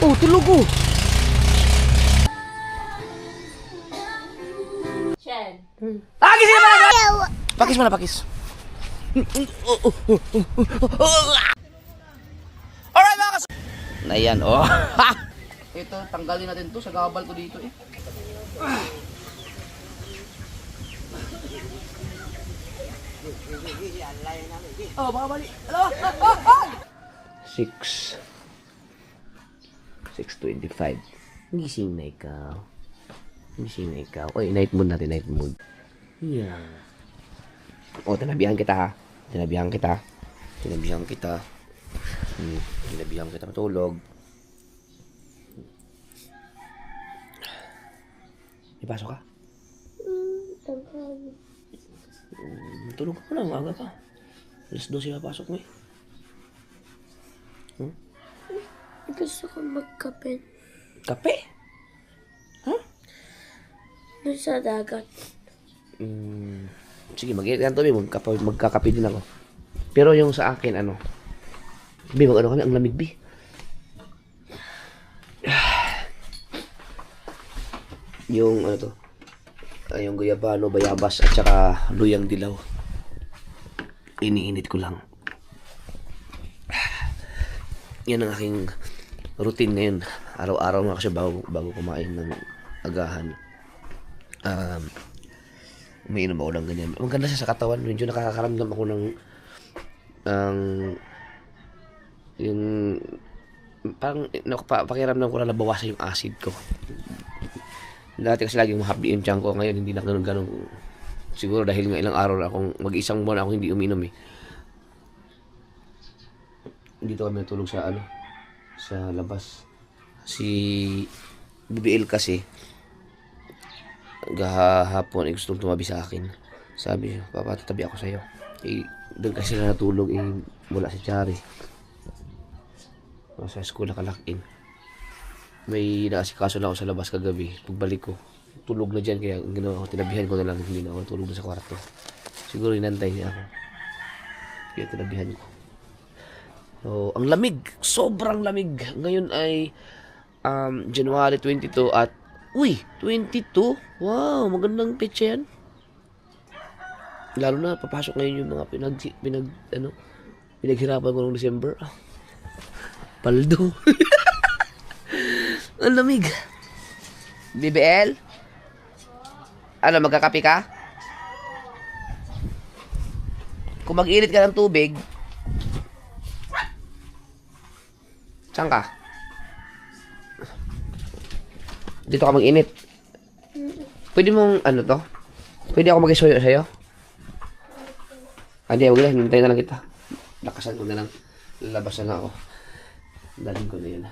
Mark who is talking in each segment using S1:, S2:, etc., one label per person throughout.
S1: Oh, tulog oh.
S2: Shen.
S1: Pakis ka pala! Pakis mo na, pakis. Alright mga kas... Na yan, oh. Ito, tanggalin natin to sa gabal ko dito eh. Oh, baka bali. Hello? 6:25. Gising na ikaw. Gising na ikaw. Oy, night mood natin, night mood. Yeah. Oh, tinabihan kita ha. Tinabihan kita. Tinabihan kita. Tinabihan kita matulog. Ipasok ka? Tulog ka na, maaga pa. Alas 12 papasok mo eh.
S2: Gusto ko magkape.
S1: Kape? Huh?
S2: Doon sa dagat.
S1: Sige, mag-iingat kami. Magkakape din ako. Pero yung sa akin, ano? Bi, mag-ano kami? Ang lamig, Bi. Yung, ano to? Yung guyabano, bayabas, at saka luyang dilaw. Iniinit ko lang. Yan ang aking routine ngayon. Araw-araw nga kasi bago kumain ng agahan. Umiinom ako ng ganyan. Maganda siya sa katawan. Medyo nakakaramdam ako ng yung parang pakiramdam ko na nabawasan yung acid ko. Dati kasi laging mahapdi yung tiyan ko. Ngayon hindi na ganun. Siguro dahil nga ilang araw na akong mag-isang buwan ako hindi uminom eh. Dito kami natulog sa sa labas. Si BBL kasi gahapon ay gustong tumabi sa akin. Sabi niya, "Papa, tatabi ako sa'yo." Eh, doon kasi na natulog wala si Chari. Sa school nakalakin. May naasikaso na ako sa labas kagabi. Pagbalik ko, tulog na dyan. Kaya ang ginawa ko, tinabihan ko na lang. Hindi na ako tulog na sa kwarto. Siguro inantay niya ako. Kaya tinabihan ko. So, ang lamig. Sobrang lamig. Ngayon ay January 22 at 22? Wow, magandang petsa yan. Lalo na, papasok ngayon yung mga pinaghirapan ko noong December. Paldo. Ang lamig. BBL? Ano, magkakape ka? Kung mag-init ka ng tubig, saan ka? Dito ka mag-init. Pwede mong, ano to? Pwede ako mag-isuyo sa'yo? Hindi, wag na. Hintayin na lang kita. Lakasan ko na lang. Lalabasan na ako. Dalhin ko na yun.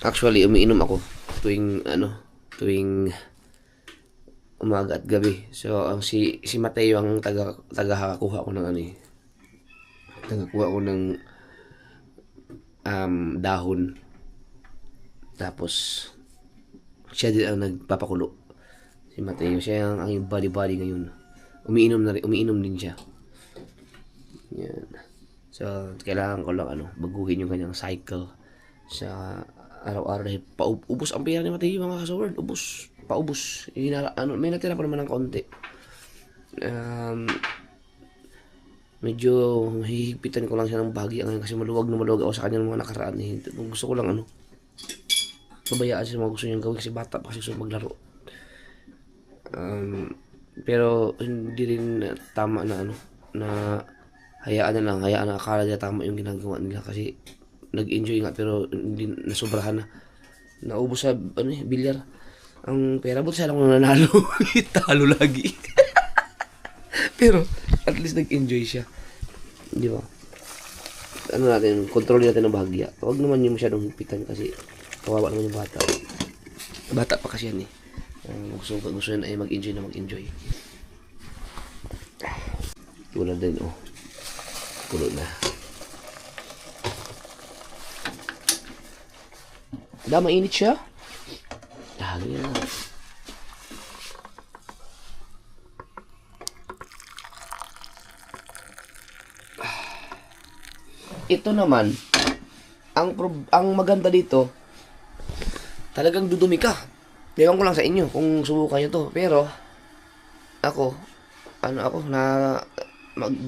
S1: Actually, umiinom ako tuwing umaga at gabi. So, ang si Mateo ang tagakuha ko ng tagakuha ko ng dahon. Tapos siya din ang nagpapakulo. Si Mateo, siya ang aking body ngayon. Umiinom din siya. Yan. So, kailangan ko lang baguhin yung kanyang cycle sa araw-araw dahil paubos ang pera ni Mateo mga kasaward. Paubos. May natira pa naman ng konti. Medyo hihigpitan ko lang siya ng bahagi ngayon kasi maluwag ako sa kanya ng mga nakaraan eh. Gusto ko lang pabayaan siya mga gusto niyang gawin kasi bata pa kasi gusto maglaro. Pero hindi rin tama na hayaan na akala nila tama yung ginagawa nila kasi nag-enjoy nga pero hindi nasobrahan na. Naubos sa bilyar. Ang pera buti sana kung nanalo. Talo lagi. Pero at least nag-enjoy siya. Di ba? Kontrol natin ang bahagya. Huwag naman yung masyadong higpitan kasi kawawa naman yung bata. Bata pa kasi yan eh. Gusto yan ay mag-enjoy na mag-enjoy. Tulad din Pulo na. Mainit siya. Yan. ito naman, ang maganda dito, talagang dudumi ka. Ewan ko lang sa inyo kung subukan nyo to. Pero, ako,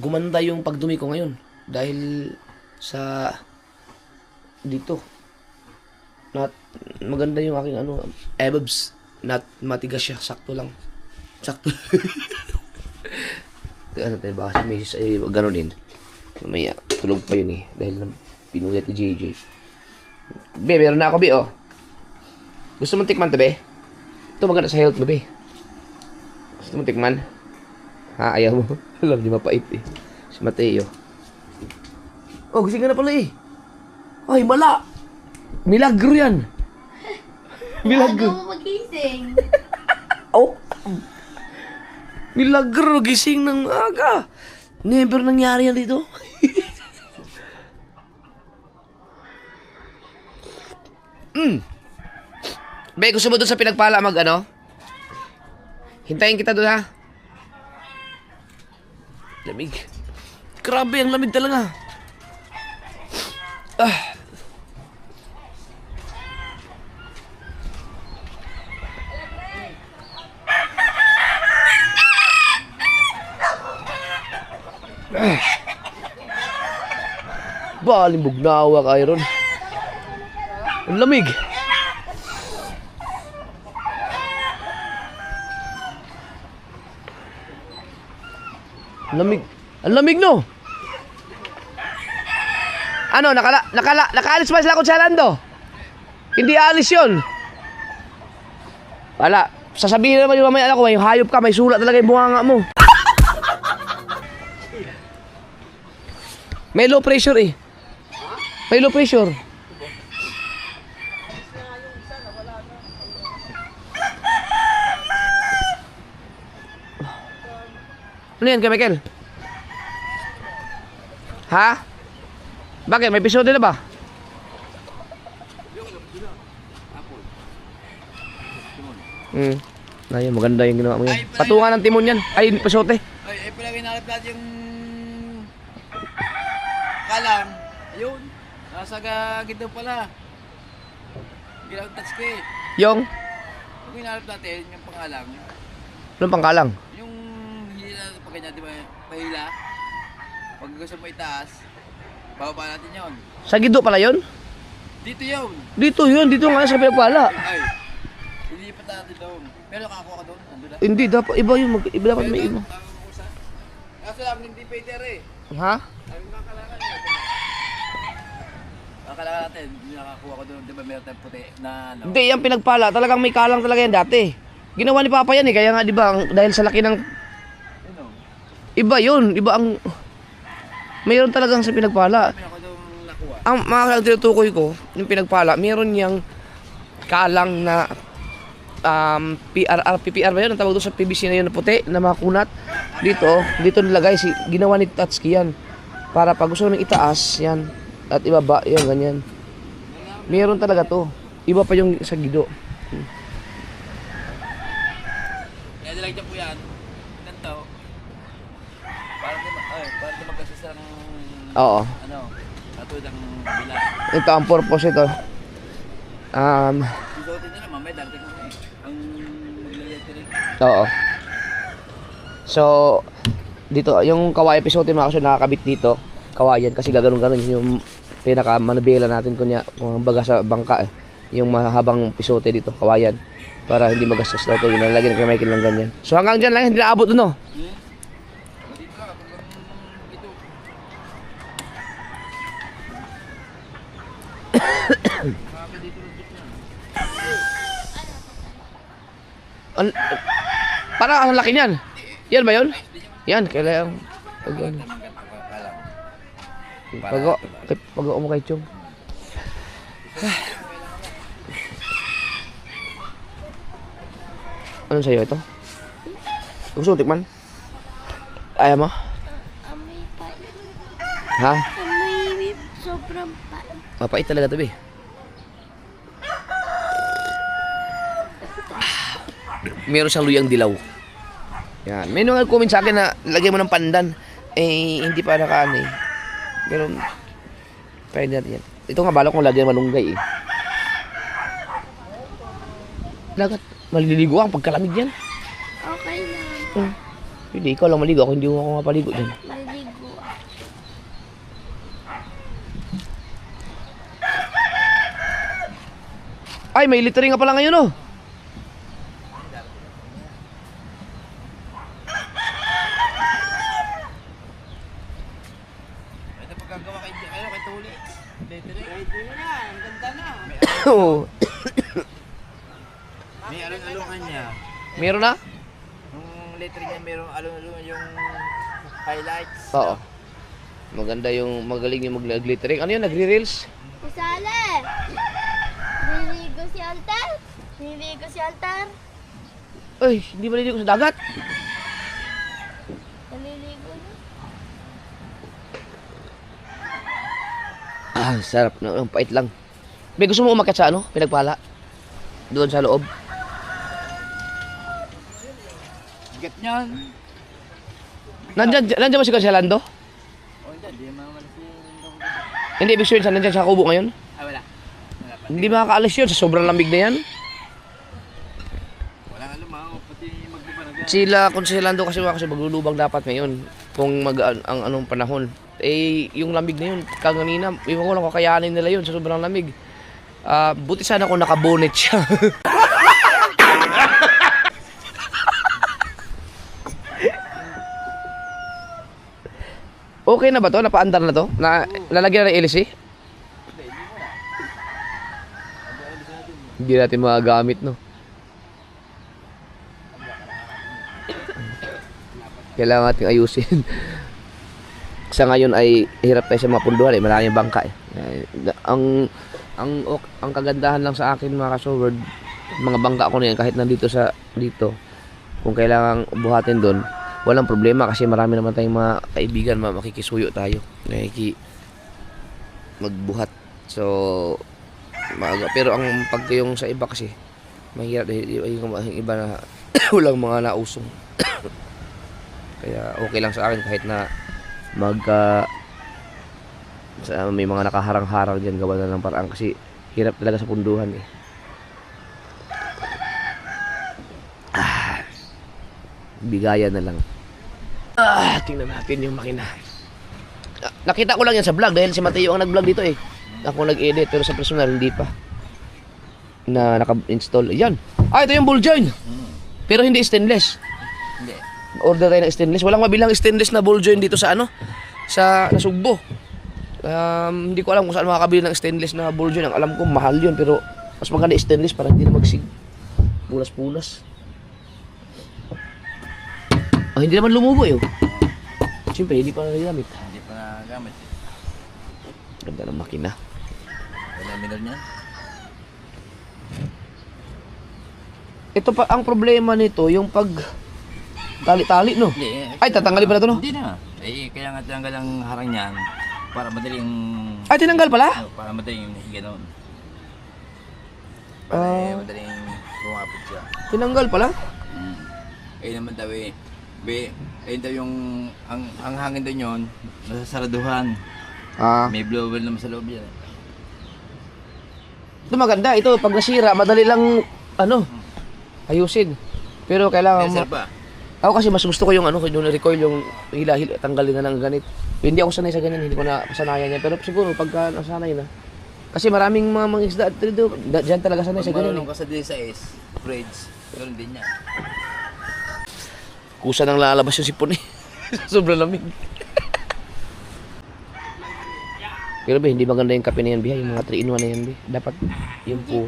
S1: gumanda yung pagdumi ko ngayon. Dahil sa, dito. Maganda yung aking ebabs. Matigas siya. Sakto lang. Sakto. Baka si Mrs. ay gano'n din. Mamaya, tulog pa yun eh. Dahil pinuyat ni JJ. Be, meron na ako, Be, oh. Gusto mong tikman to, Be? Ito maganda sa health mo, Be. Gusto mong tikman? Ha, ayaw mo? Alam niyo, mapait eh. Si Mateo. Oh, gising ka na pala eh. Ay, mala! Milagro yan! Milagro.
S2: Bago mo magising.
S1: Oh! Milagro, gising ng aga. Never nangyari yan dito. Be, gusto mo dun sa pinagpala hintayin kita dun, ha? Lamig. Grabe, ang lamig talaga. Balimbog na awa ka, Iron. Ang lamig. Ang lamig, no? Ano, nakaalis ba sila kung sa Lando? Hindi alis yun. Wala. Sasabihin naman yung mamaya ko, may hayop ka, may sulat talaga yung bunganga mo. May low pressure eh. May low pressure. Ano yan, kay Michael? Ha? Bakit? May episode na ba? Ayun, maganda yung ginawa mo yan. Patungan ng timon yan. Ay, episode.
S3: Ay, palagi nakalap natin yung kalang. Ayun. Nasa gito pala. Ginawang touch ko eh.
S1: Yung?
S3: Yung hinalap natin, yung pangalang.
S1: Anong pangkalang?
S3: Yung hila pa ganyan, di ba? Pahila. Pag gusto mo itaas, bababa natin yun.
S1: Sa Gido pala yun?
S3: Dito yun.
S1: Dito nga sa pinagpala.
S3: Ay, ilipat natin doon. Pero nakakuha ka doon, nandun na.
S1: Hindi, dapat iba yun. Iba dapat may iba.
S3: Kaso lang, hindi Peter eh.
S1: Ha?
S3: Ay, makalangan yun. Makalangan natin, hindi nakakuha ko doon. Di ba meron tayong puti na ano?
S1: Hindi, yung pinagpala. Talagang may kalang talaga yan dati. Ginawa ni Papa yan eh. Kaya nga, di ba, dahil sa laki ng...
S3: Ano?
S1: Iba yun. Iba ang... Mayroon talagang sa pinagpala.
S3: May ako doon nakuha.
S1: Ang mga tinutukoy ko, yung pinagpala, mayroon niyang kalang na PPR ba yun? Ang tawag doon sa PVC na yun na puti, na makunat. Dito nilagay, ginawa ni Tatsuki yan. Para pag gusto namin itaas, yan. At ibaba, yan, ganyan. Mayroon talaga to. Iba pa yung sa Gido.
S3: Kaya nilagyan po yan. Ganito. Para di magkasasa ng...
S1: Oo.
S3: Ano? Katulad ng bila.
S1: Ito ang purpose ito.
S3: Susuotin nila, mamaya darating mo eh. Ang electric.
S1: Oo. So, dito, yung kawayan episode mga kasi nakakabit dito. Kawayan kasi gaganon-ganon yung pinaka-manubela natin kung baga sa bangka eh. Yung mahabang episode dito, kawayan. Para hindi magastos daw ito. Yung nalagyan kay Michael lang ganyan. So hanggang dyan lang, hindi naabot doon, no?
S3: Dito lang, hanggang ito.
S1: Parang ang laki niyan. Yan ba yun? Yan, kailangan. Pag yan. Pag mo kay Chong. Ano sa'yo ito? Gusto mo tikman? Ayaw mo?
S2: Amoy pa.
S1: Ha?
S2: Amoy sobrang pa.
S1: Mapait talaga ito, be. Meron siyang luyang dilaw. Yan. May nung comment sa akin na lagyan mo ng pandan. Eh, hindi pa nakaano eh. Pero, Pwede natin yan. Ito nga, balak kong lagyan malunggay eh. Dagat, maliligo ang pagkalamig yan.
S2: Okay lang.
S1: Hindi, ikaw lang maligo. Ako hindi ako mapaligo dyan.
S2: Maligo.
S1: Ay, may littering nga pala ngayon oh.
S3: Ito pagkagawa kay Tuli. Lettering. Ang ganda na.
S1: Oo.
S3: May alon-alungan niya.
S1: Meron na?
S3: Yung lettering niya merong alon-alungan yung highlights.
S1: Oo. Maganda yung magaling yung mag-glittering. Ano yun? Nagre-reels?
S2: Isale! Niligo si Alter? Niligo si Alter?
S1: Ay, hindi maliligo sa dagat.
S2: Naliligo na.
S1: Ah, sarap na. Ang pait lang. May gusto mo umakyat sa ano? Pinagpala? Doon sa loob.
S3: Bigat niyan.
S1: Nandyan ba si Lando?
S3: O hindi mamamalas yung...
S1: Hindi, ibig sabihin sa nandyan sa kubo ngayon?
S3: Ah, wala. Wala pa.
S1: Hindi makakaalis yun sa sobrang lamig na yan.
S3: Wala nga lumaw, pati magbubanag.
S1: Sila, kung si Lando kasi maglulubang dapat ngayon. Kung ang anong panahon. Eh, yung lamig na yun, kanina, iwan ko lang kakayanin nila yun sa sobrang lamig. Buti sana kung nakabonet siya. Okay na ba to? Napaandar na to? Lalagyan na ng LC? Hindi natin magagamit, no? Kailangan natin ayusin. Sa ngayon ay hirap tayo sa mga punduhan, maraming bangka eh. Ang kagandahan lang sa akin mga kasoward, mga bangka ko na yan kahit nandito dito, kung kailangan buhatin doon, walang problema kasi marami naman tayong mga kaibigan, makikisuyo tayo, magbuhat. So maaga. Pero ang pagkayong sa iba kasi mahirap yung iba na walang mga nausong. Kaya okay lang sa akin kahit na may mga nakaharang-harang diyan, gawa na ng paraan kasi hirap talaga sa punduhan eh. Bigayan na lang. Tingnan natin yung makina. Nakita ko lang yan sa vlog dahil si Mateo ang nag-vlog dito eh. Ako nag-edit pero sa personal hindi pa na naka-install. Yan. Ito yung ball joint. Pero hindi stainless.
S3: Hindi.
S1: Order tayo ng stainless. Walang mabilang stainless na ball joint dito sa sa Nasugbo. Hindi ko alam kung saan makakabili ng stainless na ball joint. Ang alam ko mahal yun pero mas maganda stainless para hindi na magsig. Pulas-pulas. Hindi naman lumubo eh. Siyempre, hindi pa nagamit.
S3: Hindi pa nagamit.
S1: Ganda ng makina.
S3: Wala minor niyan.
S1: Ito pa, ang problema nito, yung pag tali-tali, no?
S3: Hindi.
S1: Ay, tatanggalin pala ito, no?
S3: Hindi na. Kaya nga tanggal ang harang niyan para madaling...
S1: Ay, tinanggal pala?
S3: Para madaling gano'n. Para madaling lumapit siya.
S1: Tinanggal pala?
S3: Ayun naman daw eh. Ayun daw yung... Ang hangin daw yun, nasa saraduhan. May blower naman sa loob yan.
S1: Ito maganda. Ito, pag nasira, madali lang, ayusin. Pero kailangan
S3: Sir pa.
S1: Ako kasi mas gusto ko yung yung recoil, yung hila-hila, tanggalin na ng ganit. Hindi ako sanay sa ganyan, hindi ko na kasanayan yan. Pero siguro, pagka nasanay na. Kasi maraming mga isda dito, dyan talaga sanay sa ganyan.
S3: Marunong ka sa DSIS, Fridge, ganoon din yan.
S1: Kusa nang lalabas yung sipon eh. Sobrang lamig. Pero ba, hindi maganda yung kape na yan, Biha. Yung mga 3-in-1 na yan, Biha. Dapat yung po.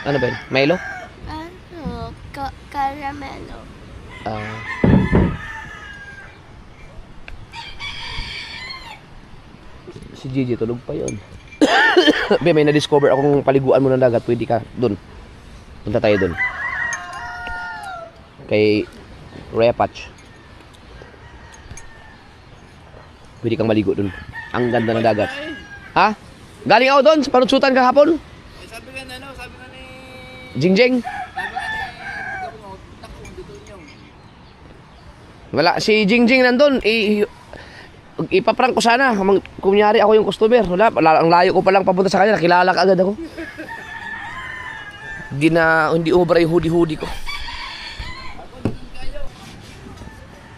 S1: Ano ba yun? Milo?
S2: Caramelo.
S1: Si Gigi tulog pa yun. Be, may na-discover akong paliguan mo ng dagat. Pwede ka dun. Punta tayo dun. Kay Rhea Patch. Pwede kang maligo dun. Ang ganda ng dagat. Ha? Galing ako dun sa panutsutan kahapon.
S3: Sabi nga ni...
S1: Jingjing. Wala, si Jingjing nandun. Ipaprank ko sana. Kunyari ako yung customer. Wala, ang layo ko pa lang papunta sa kanya. Nakilala ka agad ako. Hindi ubra yung hoodie ko.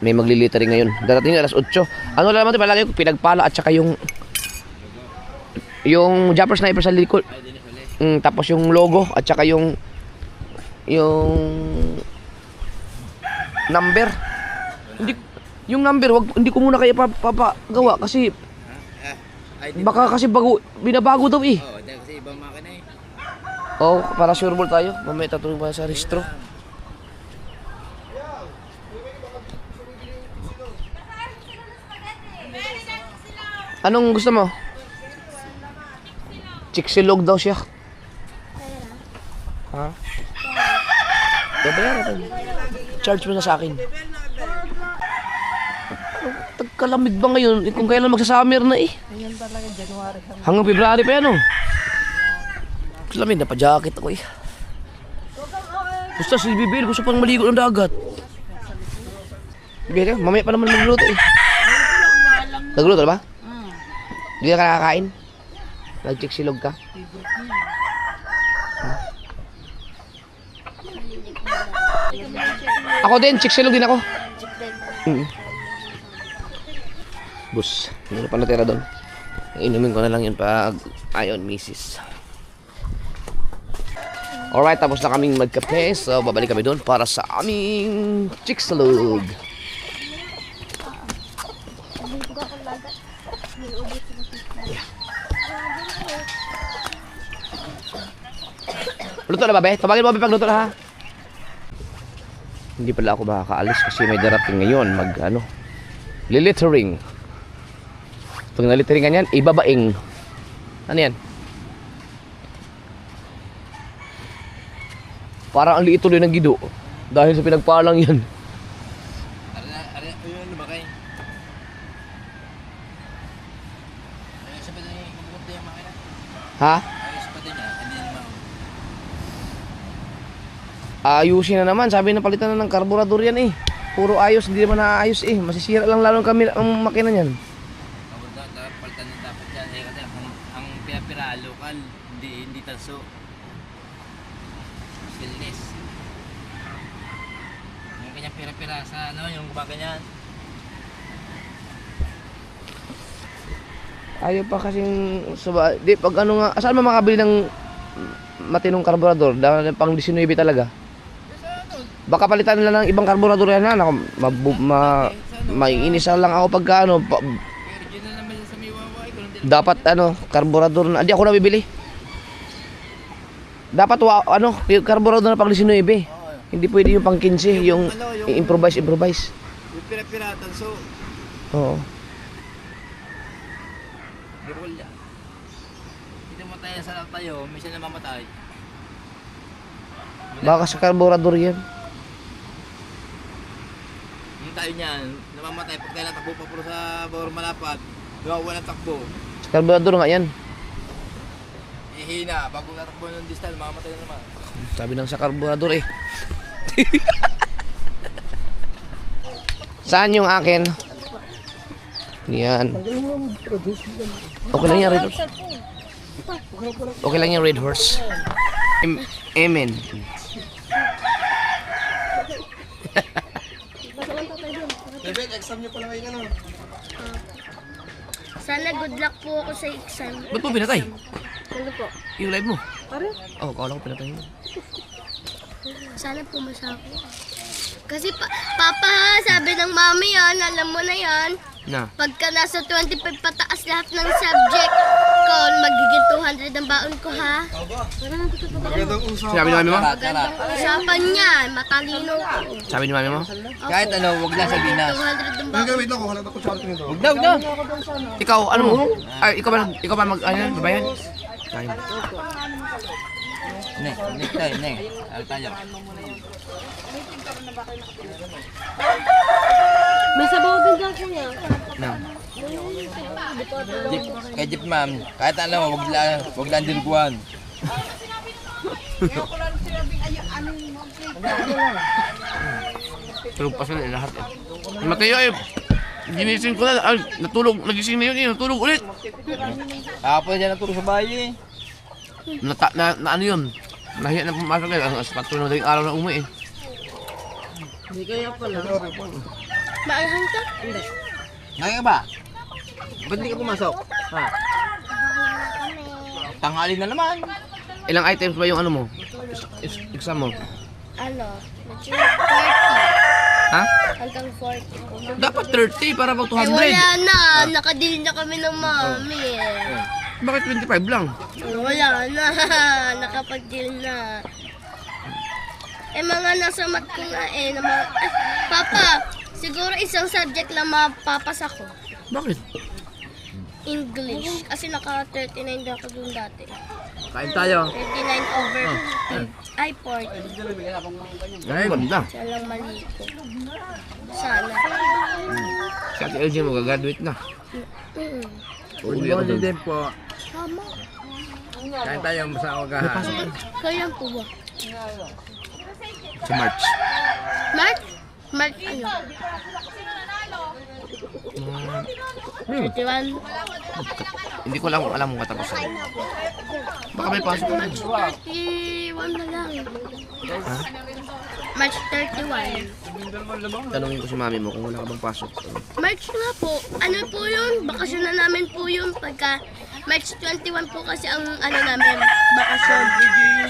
S1: May maglilitering ngayon. Darating alas 8. Ano lang naman ito, palagi ko pinagpala at saka yung jumper sniper sa likod. Tapos yung logo at saka yung number. Yung number, hindi ko muna kayo papagawa kasi baka kasi binabago daw eh.
S3: Oo, kasi ibang makina eh.
S1: Oh, para sure ball tayo. Mamaya tatulong pa sa registro. Anong gusto mo? Chicxilog daw siya. Ha? Babayaran. Charge mo na sa akin. Tagkalamig ba ngayon? Kung kailan magsasummer na eh.
S4: Ngayon talaga, January.
S1: Hanggang February pa yan oh. Lamig, napa-jacket ako eh. Basta si Bibil, gusto pang maligo ng dagat. Bibil, mamaya pa naman magluto eh. Nagluto na ba? Hindi ka nakakain? Nag-chicxilog ka? Ako din, chicxilog din ako. Bus, ano pa natira doon? Inumin ko na lang yun pag ayon, misis. Alright, tapos na kaming magkape. So, babalik kami doon para sa aming chicxilog. Luto na ba, be? Tawagin mo, be, pag luto na, ha? Hindi pala ako makakaalis kasi may darating ngayon lilittering. Pag nalitteringan yan, ibabaing. Ano yan? Parang ang liit tuloy ng gido. Dahil sa pinagpalang yan.
S3: Ayun, lumakay. Ayos pa din yung makina.
S1: Ha?
S3: Ayos pa din niya, hindi naman.
S1: Ayusin na naman. Sabi na palitan na ng karburador yan eh. Puro ayos, hindi naman naayos eh. Masisira lang lalo ang makina niyan.
S3: Palitan din dapat yan. Kasi ang pira-pira, local, hindi tanso. Skillness. Yung kanyang pira-pira sa yung gumaganyan.
S1: Ayaw pa kasing di pag saan mo makabili ng matinong karburador dahil pang 19 talaga. Baka palitan nila ng ibang karburador yan na maiinis lang ako pagka
S3: Original naman yan sa Miwawa.
S1: dapat karburador na hindi ako nabibili. Dapat yung karburador na pang 19. Hindi pwede yung pang 15, yung improvise.
S3: Yung pira-pira, tanso.
S1: Oo.
S3: Bukol yan. Hindi matayan sa tayo, minsan namamatay.
S1: Baka sa karburador yan.
S3: Yung tayo niyan, namamatay pag tayo natakbo pa puro sa bawang malapad. Wala takbo.
S1: Sa karburador nga yan.
S3: Hina, bago natakbo ng distal, mamamatay na naman.
S1: Sabi ng sa karburador eh. Saan yung akin? Yan. Okay lang yan, Red Horse. Okay lang yan, Red Horse. Amen.
S4: Bebek, exam niyo pala ngayon
S2: Sana good luck po ako sa exam.
S1: Ba't mo pinatay?
S2: Ano po?
S1: Yung live mo?
S4: Pare?
S1: Oo, kawala ko pinatay mo.
S2: Sana pumasa ako. Kasi Papa, sabi ng mami yan, alam mo na yan.
S1: Na.
S2: Pagka nasa 25 pataas lahat ng subject ko, magiging 200 ang baon ko, ha?
S4: Magandang usapan.
S1: Sinabi ni mami mo?
S2: Magandang usapan yan, matalino ko.
S1: Sabi ni mami mo?
S3: Kahit wag lang sabihin na.
S2: 200 ang baon.
S4: Hanggang wait lang ko, halata ko sa atin ito.
S3: Wag na.
S1: Ikaw, ano mo? Ay, ikaw ba babayan? Kain.
S3: Neng. Ano tayo?
S2: May sabaw din dyan kuya.
S1: Na.
S3: Kay Jeep ma'am, kahit wag lang din kuwan.
S1: Pero pa sila lahat eh. Mateo eh. Ginising ko na. Ay, natulog. Nagising na yun eh. Natulog ulit.
S3: Kapon dyan naturo sa bahay eh.
S1: Na ano yun? Nahiya na pumasok eh. Ang aspato na daling araw na umuwi eh.
S2: Maanghang ka?
S3: Ngayon ka ba? Ba't hindi ka pumasok? Ha? Tanghali na naman.
S1: Ilang items ba yung ano mo? Exam mo?
S2: Ano? 40.
S1: Ha?
S2: Hanggang 40.
S1: Dapat 30 para pag 200.
S2: Wala na. Nakadili na kami ng mami eh.
S1: Bakit 25 lang?
S2: Wala na. Nakapag-deal na. Mga nasa mat ko nga eh. Papa, siguro isang subject lang mapapasa ko.
S1: Bakit?
S2: English. Kasi naka-39 na ako dun dati.
S3: Kain tayo.
S2: 39 over 50. Ay, 40.
S1: Ay, ganda.
S2: Siya lang mali ko. Sana.
S1: Si Ate LG mo gagraduate na. Uuwi ako doon.
S3: din po.
S2: Tama.
S3: Kain tayo sa agahan.
S2: Kaya po ba?
S1: Sa March.
S2: Mark? Mark ano? 31.
S1: Hindi ko lang kung alam kung katapusan. Baka may pasok na.
S2: 31 na lang.
S1: Ha?
S2: March 31.
S1: Tanungin ko si mami mo kung wala ka bang pasok.
S2: March nga po. Ano po yun? Bakasyon na namin po yun. Pagka March 21 po kasi ang ano namin, bakasyon.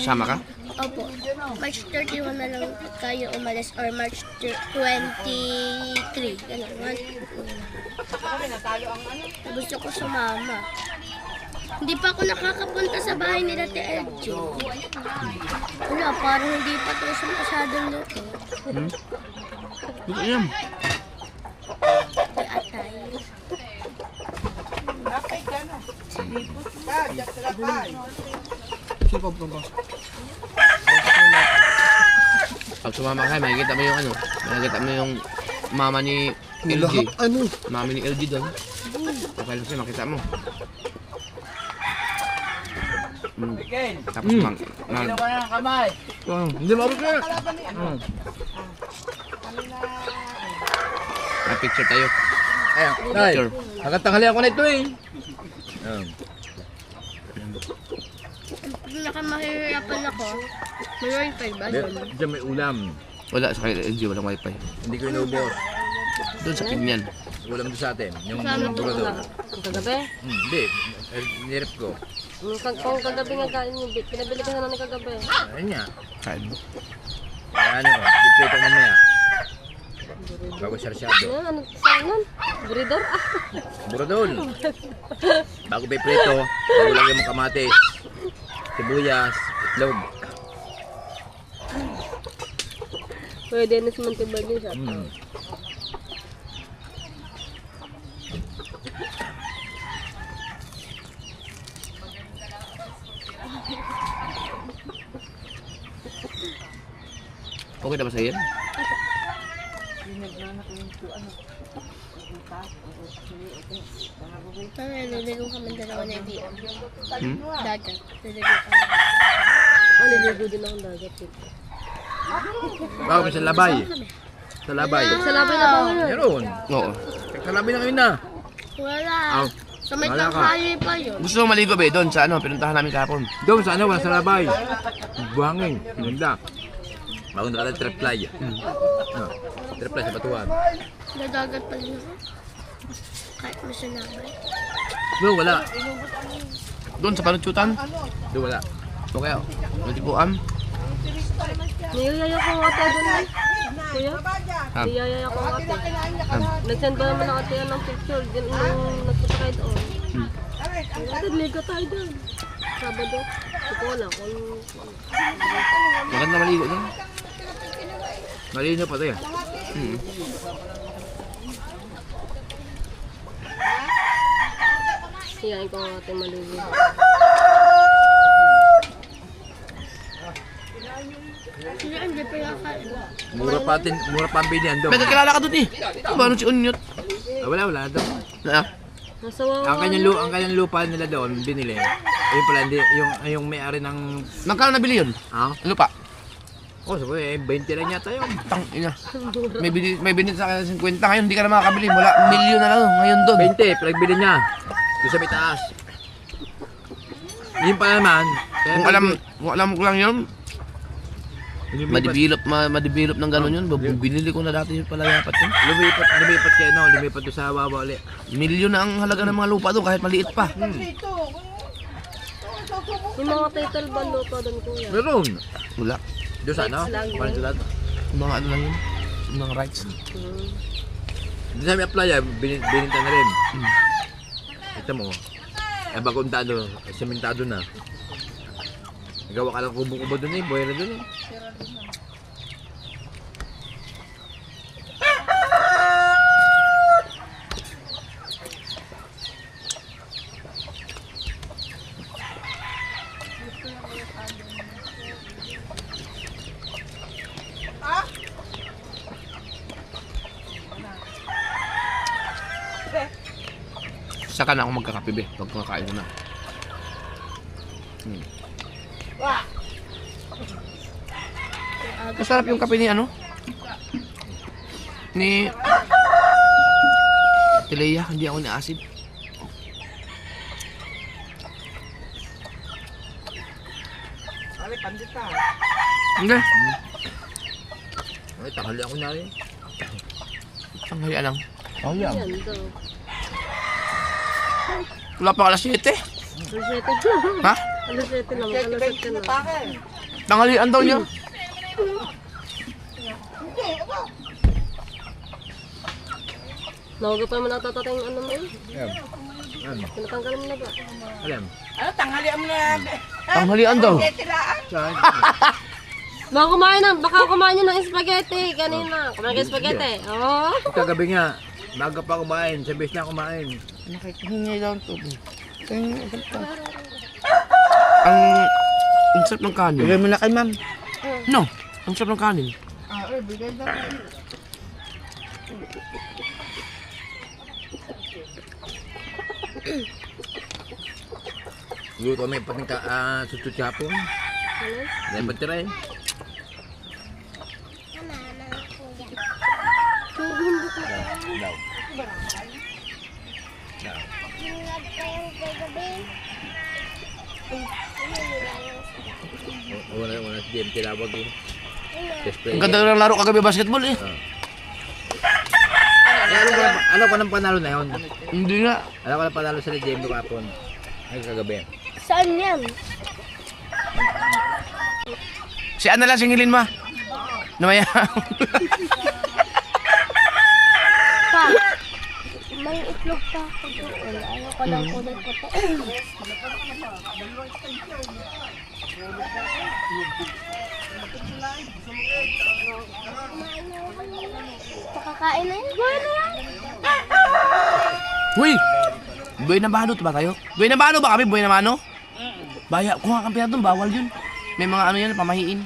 S1: Sama ka?
S2: Opo. March 31 na lang kayo umalis or March 23. Ganun. Gusto ko sumama. Hindi pa ako nakakapunta sa bahay ni Dati Edjo. Wala, parang hindi pa ito siya masyadong luto.
S1: Gusto yan.
S2: Kay Atay.
S1: Pag sumama ka, makikita mo yung ano. Makikita mo yung mama ni LG.
S4: Ano?
S1: Mami ni LG doon. Okay lang siya, makita mo. Tapos
S3: Ano ka ng kamay?
S1: hindi marunong ka. May picture tayo.
S3: Ayun, tay.
S1: Picture.
S3: Hanggang tanghali ako na ito eh.
S2: Pinakamahirapan ako. May wifi ba?
S3: Diyan may ulam.
S1: Wala sa kay LG, walang wifi.
S3: Hindi ko inubos.
S1: Doon sa Pinyan.
S3: Ulam doon sa atin. Yung
S2: Kasama po
S3: burador.
S5: Kagabi?
S3: Hindi. Nirep ko.
S5: Kung kagabi nga kain yung bit, pinabili ka na ng kagabi.
S3: Ayun nga.
S1: Kain mo.
S3: Ano ko. Iprito mamaya. Bago sarsyado.
S5: Ano saan nun? Bridor?
S3: Burador. Bago piprito. Bago lagyan mo kamatis. Sibuyas. Itlog.
S5: Pwede na si Montebal yun siya.
S1: Okay na ba sa'yo?
S2: Naliligo kami dalawa na ibiyan. Dagat. Naliligo kami.
S5: Naliligo din akong dagat.
S3: Bago sa labay. Sa labay.
S5: Sa labay na ba ngayon?
S3: Meron.
S1: Oo.
S3: Sa labay na kayo na.
S2: Wala.
S3: Aw.
S2: Sa may
S3: Wala ka.
S2: tanghali pa yun.
S1: Gusto mo maligo ba doon sa ano, pinuntahan namin kahapon?
S3: Doon sa ano, sa labay. Buhangin. Ganda. Bago na ka trip fly. Trip fly sa batuan.
S2: Nadagat pa rin ako. Kahit mo siya nabay.
S3: Doon wala.
S1: Doon sa panututan?
S3: Doon wala.
S1: Okay, oh. Natipuan?
S5: Niyayaya ko ang ate doon eh. Kuya?
S1: Ha?
S5: Niyayaya ko ang ate. Nag-send ba naman ang ate yan ng picture din nung nagpunta kayo doon. Ate, ligo tayo doon. Sabado. Hindi ko wala kung...
S1: Maganda maligo doon.
S3: Malino pa tayo.
S5: Hiyain ko ang ate maligo.
S2: Sila hindi pa nakain.
S3: Mura pa ang bilihan doon.
S1: May kakilala ka doon eh. Ano ba ano si Unyot?
S3: Wala na doon.
S1: Na?
S5: Nasa wawa
S3: Ang kanyang lupa nila doon, binili. Ayun pala, hindi, yung may-ari ng...
S1: Magkano nabili yun?
S3: Ah?
S1: Ano pa?
S3: Oh, sabi 20 lang yata yun.
S1: Tang ina. May binili sa akin 50 ngayon, hindi ka na makakabili. Wala, milyon na lang ngayon doon.
S3: 20, pinagbili niya. Doon sa may taas. Yun pa naman.
S1: Kung alam ko lang yun, madibilop ng gano'n yun. Binili ko na dati yung pala dapat yun.
S3: Lumipat kayo, no? Lumipat doon sa Wawa ulit.
S1: Milyon na ang halaga ng mga lupa doon kahit maliit pa.
S5: Yung mga title ba lupa doon kuya?
S3: Meron.
S1: Wala.
S3: Doon sa ano?
S5: Lang yun.
S3: Parang doon.
S1: Mga ano lang yun. Mga rights.
S3: Doon sa may apply, bininta na rin. Ito mo. Bagontado, sementado na. Nagawa ka lang kubo-kubo doon buhay na doon
S1: Saka na ako magkakape be, pag kumakain ko na. Masarap yung kape ni ano? Ni Tileya, hindi ako ni-acid. Hindi.
S3: Ay, tanghali ako na rin.
S1: Tanghalian lang.
S3: Oh, yan.
S5: Yan daw.
S1: Wala pa alas 7.
S5: Alas 7
S1: Ha?
S5: Alas 7 lang. Alas 7 lang.
S1: Tanghalian daw niya.
S5: Nawaga pa naman natatata yung ano mo eh.
S3: Yan. Yan.
S5: Pinatanggalan mo na ba?
S3: Alam.
S1: Tanghalian daw.
S5: Baka kumain yun ng spaghetti kanina. Kumain ka spaghetti. Oo.
S3: Kagabi nga, maga pa kumain, sa base na kumain.
S1: Nakikingay daw ito. Ang sarap ng kanin.
S4: Bigay mo na kay ma'am.
S1: No, ang sarap ng kanin.
S3: Luto kami pating susut chapon. Yan patira eh. Daw. Wala si Jem tilawag eh.
S1: Ang ganda ng laro kagabi basketball eh.
S3: Alam ko nang panalo na yun.
S1: Hindi nga.
S3: Alam ko nang panalo sa Jem kapon. Ay kagabi.
S2: Saan yan?
S1: Si Ana lang singilin mo. Namaya.
S2: Pa, may itlog pa ako doon. Ayaw ko lang kulay ko to. Pakakain na yun. Buhay na yan.
S1: Uy! Buhay na mano ba tayo? Buhay na mano ba kami? Buhay na mano? Baya, kung ang kampiyan doon, bawal yun. May mga ano yan, pamahiin.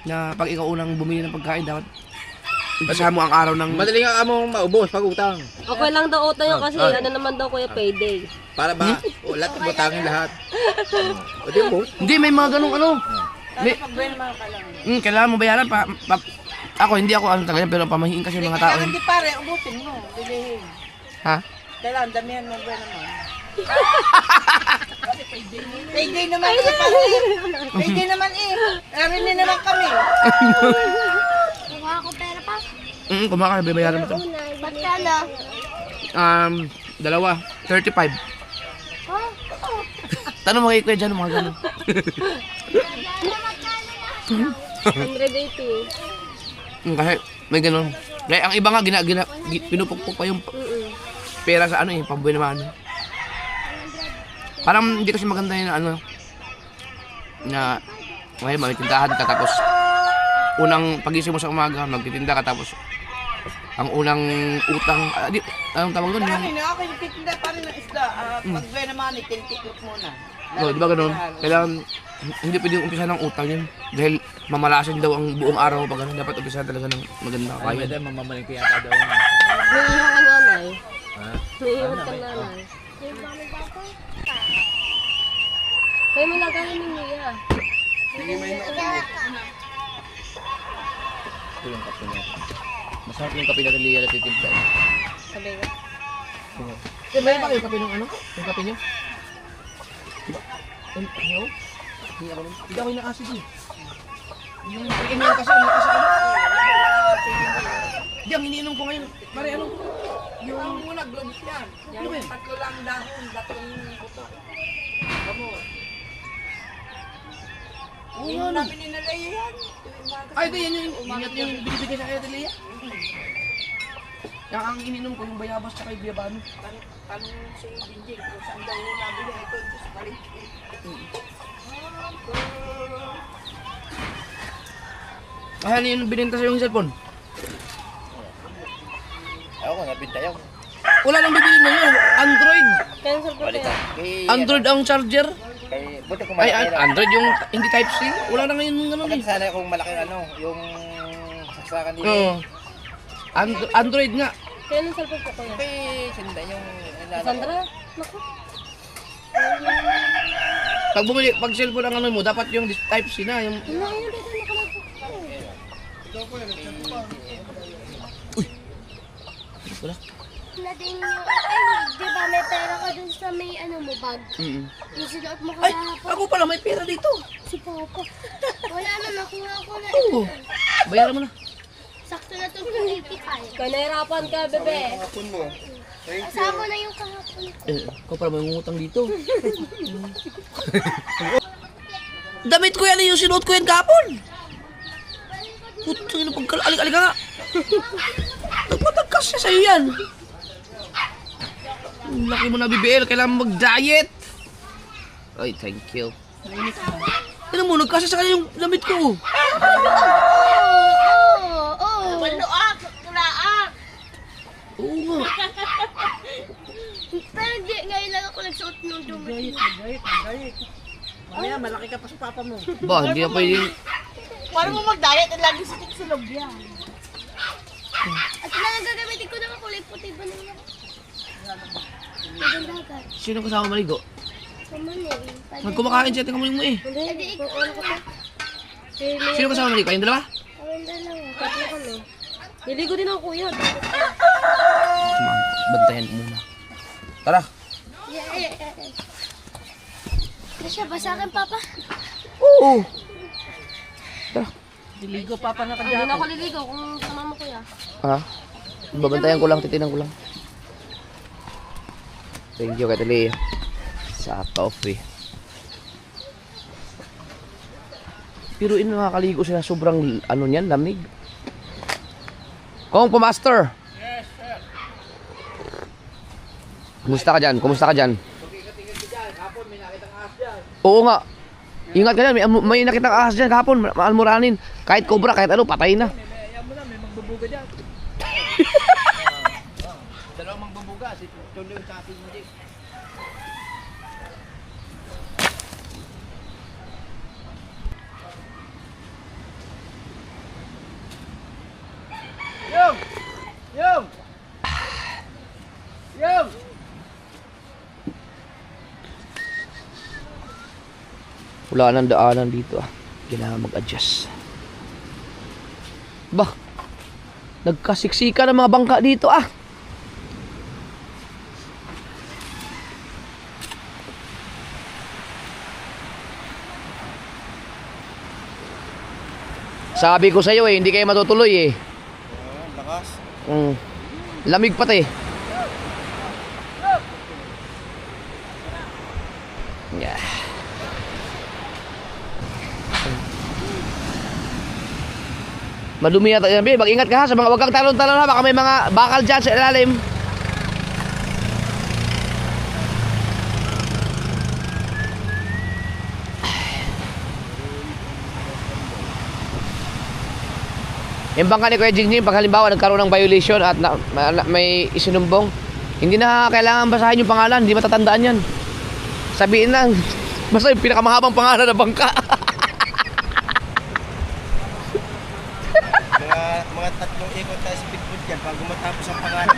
S1: Na pag ikaw unang bumili ng pagkain, dapat umpisa mo ang araw ng...
S3: Madali nga mo maubos pag utang.
S5: Okay lang daw utang yun kasi ano naman daw kuya payday.
S3: Para ba? Lahat butangin lahat. O di mo?
S1: Hindi, may mga ganong ano. Kailangan mo bayaran pa. Ako, hindi ako ano talaga, pero pamahiin kasi yung mga tao.
S6: Hindi pare, ubusin mo, bilihin.
S1: Ha?
S6: Kailangan damihan mo ba naman? Payday naman eh, pare. Payday naman eh. Narinig naman kami.
S2: Kuha ako pera pa.
S1: Kumakain, bayaran mo to.
S2: Ba't ka na?
S1: Dalawa, 35.
S2: Oh,
S1: Tanong mo kay Kuya dyan, mga ganun.
S5: 180.
S1: Kasi may ganun. Kaya ang iba nga, pinupukpok pa yung pera sa ano eh, pambuhay naman. Parang hindi kasi maganda yung ano, na ngayon may tindahan ka tapos unang pagising mo sa umaga, magtitinda ka tapos ang unang utang, anong tawag doon?
S6: Sa akin, ako yung titinda pa rin ng isda. Pag ba naman, itintikot muna.
S1: No, di ba ganun? Kailangan, hindi pwedeng umpisa ng utang yun. Dahil mamalasin daw ang buong araw pag ganun. Dapat umpisa talaga ng maganda
S3: Ay,
S1: kaya.
S3: madam, mamamalingki yata daw.
S5: May iwan ka nanay.
S3: Ha?
S5: May iwan ka nanay. Kaya may lagayan ni Mia.
S1: ito yung kape natin. Masarap yung kape natin Lia na titimpla.
S5: Sabi ko.
S1: Meron ba kayong kape ng ano? Yung kape niyo? Diba? Ano? Hindi ako na-acid eh. Yung ininom kasi ano? Hindi, ang iniinom ko ngayon. Pare, ano?
S6: Yung muna, gloves yan. Yan,
S1: Ano ba yun?
S6: tatlo lang dahon, datong buto. Vamos.
S1: Oo,
S6: Yung
S1: ano?
S6: namin ninalaya yan.
S1: Ay, ito yan yung binibigay sa kanya Lia. Yung ang ininom ko, yung bayabas tsaka yung biyabano.
S6: Tanong si Jinjing kung saan daw yung nabili ito sa palengke.
S1: Ay, ano yung binenta sa'yo yung cellphone?
S3: Ako, nabinta yun.
S1: Wala nang bibili na yun. Android.
S5: Cancel ko kaya.
S1: Android ang charger.
S3: Buti kung
S1: Ay,
S3: malaki.
S1: Android yung hindi Type-C. Wala na ngayon yung ganun eh.
S3: Sana kung malaki yung saksakan dito.
S1: Oo. Android nga.
S5: Kaya nung cellphone ko kuya.
S3: Sinda yung
S5: Sandra? Naku.
S1: Pag cellphone ang ano mo, dapat yung Type-C na. Yung...
S5: Ano yun? Dito nakalagay.
S1: Wala.
S2: Na din yung, ay, di ba may pera ka dun sa may ano mo, bag? Yung sinuot mo
S1: Ay,
S2: kahapon.
S1: ako pala may pera dito.
S2: Si Papa. Wala na, nakuha ko na.
S1: Oo. Bayaran mo na.
S2: Sakto na itong 285.
S5: Kaya nahirapan ka, bebe.
S4: Hapon mo.
S2: Kasama na yung kahapon.
S1: Ikaw pala may ngutang dito. Damit ko yan yung sinuot ko yan kahapon. Putang ina pagkala. Alik ka nga. Nagpatagkas siya sa'yo yan. Ang laki mo na BBL. Kailangan mag-diet. Ay, thank you. Ano mo, nagkasya sa kanya yung damit ko.
S2: Oo.
S1: Oo nga.
S2: Pero hindi, ngayon lang ako nagsuot ng dumi.
S6: Mamaya, malaki ka pa sa papa mo.
S1: Ba, hindi na pwedeng...
S6: Paano mo mag-diet? Ang lagi sitik sa loob yan.
S2: At nagagamitin ko naman kulay puti ba nila? Dagat.
S1: Sino kasama maligo?
S2: Kumanin.
S1: Magkumakain siya, tingnan mo mo eh.
S2: Hindi, ikaw. Ano ko pa?
S1: Sino kasama maligo? Kayong dalawa?
S2: Kawin na lang.
S5: Tatlo kami. Niligo din ako kuya.
S1: Bantayan ko muna. Tara.
S2: Kasi basa akin, Papa.
S1: Oo.
S6: Diligo papa na
S5: Hindi na ako liligo kung sama mo kuya.
S1: Ha? Babantayan ko lang, titinan ko lang. Thank you, Katali. Sa coffee. Pero nakakaligo sila sobrang ano niyan, lamig. Kung pumaster. Yes, sir. Kumusta ka dyan? Kumusta ka dyan? Oo nga. Ingat ka dyan, may nakitang ahas dyan kahapon, maalmuranin. Kahit cobra, kahit ano, patay na.
S3: May magbubuga dyan. Dalawang magbubuga, si Tuloy yung sa atin hindi. Yung!
S1: Wala nang daanan dito ah. Kailangan mag-adjust. Bah, nagkasiksika ng mga bangka dito ah. Sabi ko sa'yo eh, hindi kayo matutuloy eh.
S4: Lakas.
S1: Lamig pati. Yeah. Madumi yata yan, Bill. Mag-ingat ka ha sa mga wag kang talon-talon ha. Baka may mga bakal dyan sa ilalim. Yung bangka ni Kuya Jingjing, pag halimbawa nagkaroon ng violation at may isinumbong, hindi na kailangan basahin yung pangalan, hindi matatandaan yan. Sabihin lang, basta yung pinakamahabang pangalan ng bangka.
S4: Mga tatlong ikot tayo speedboat yan bago matapos ang pangalan.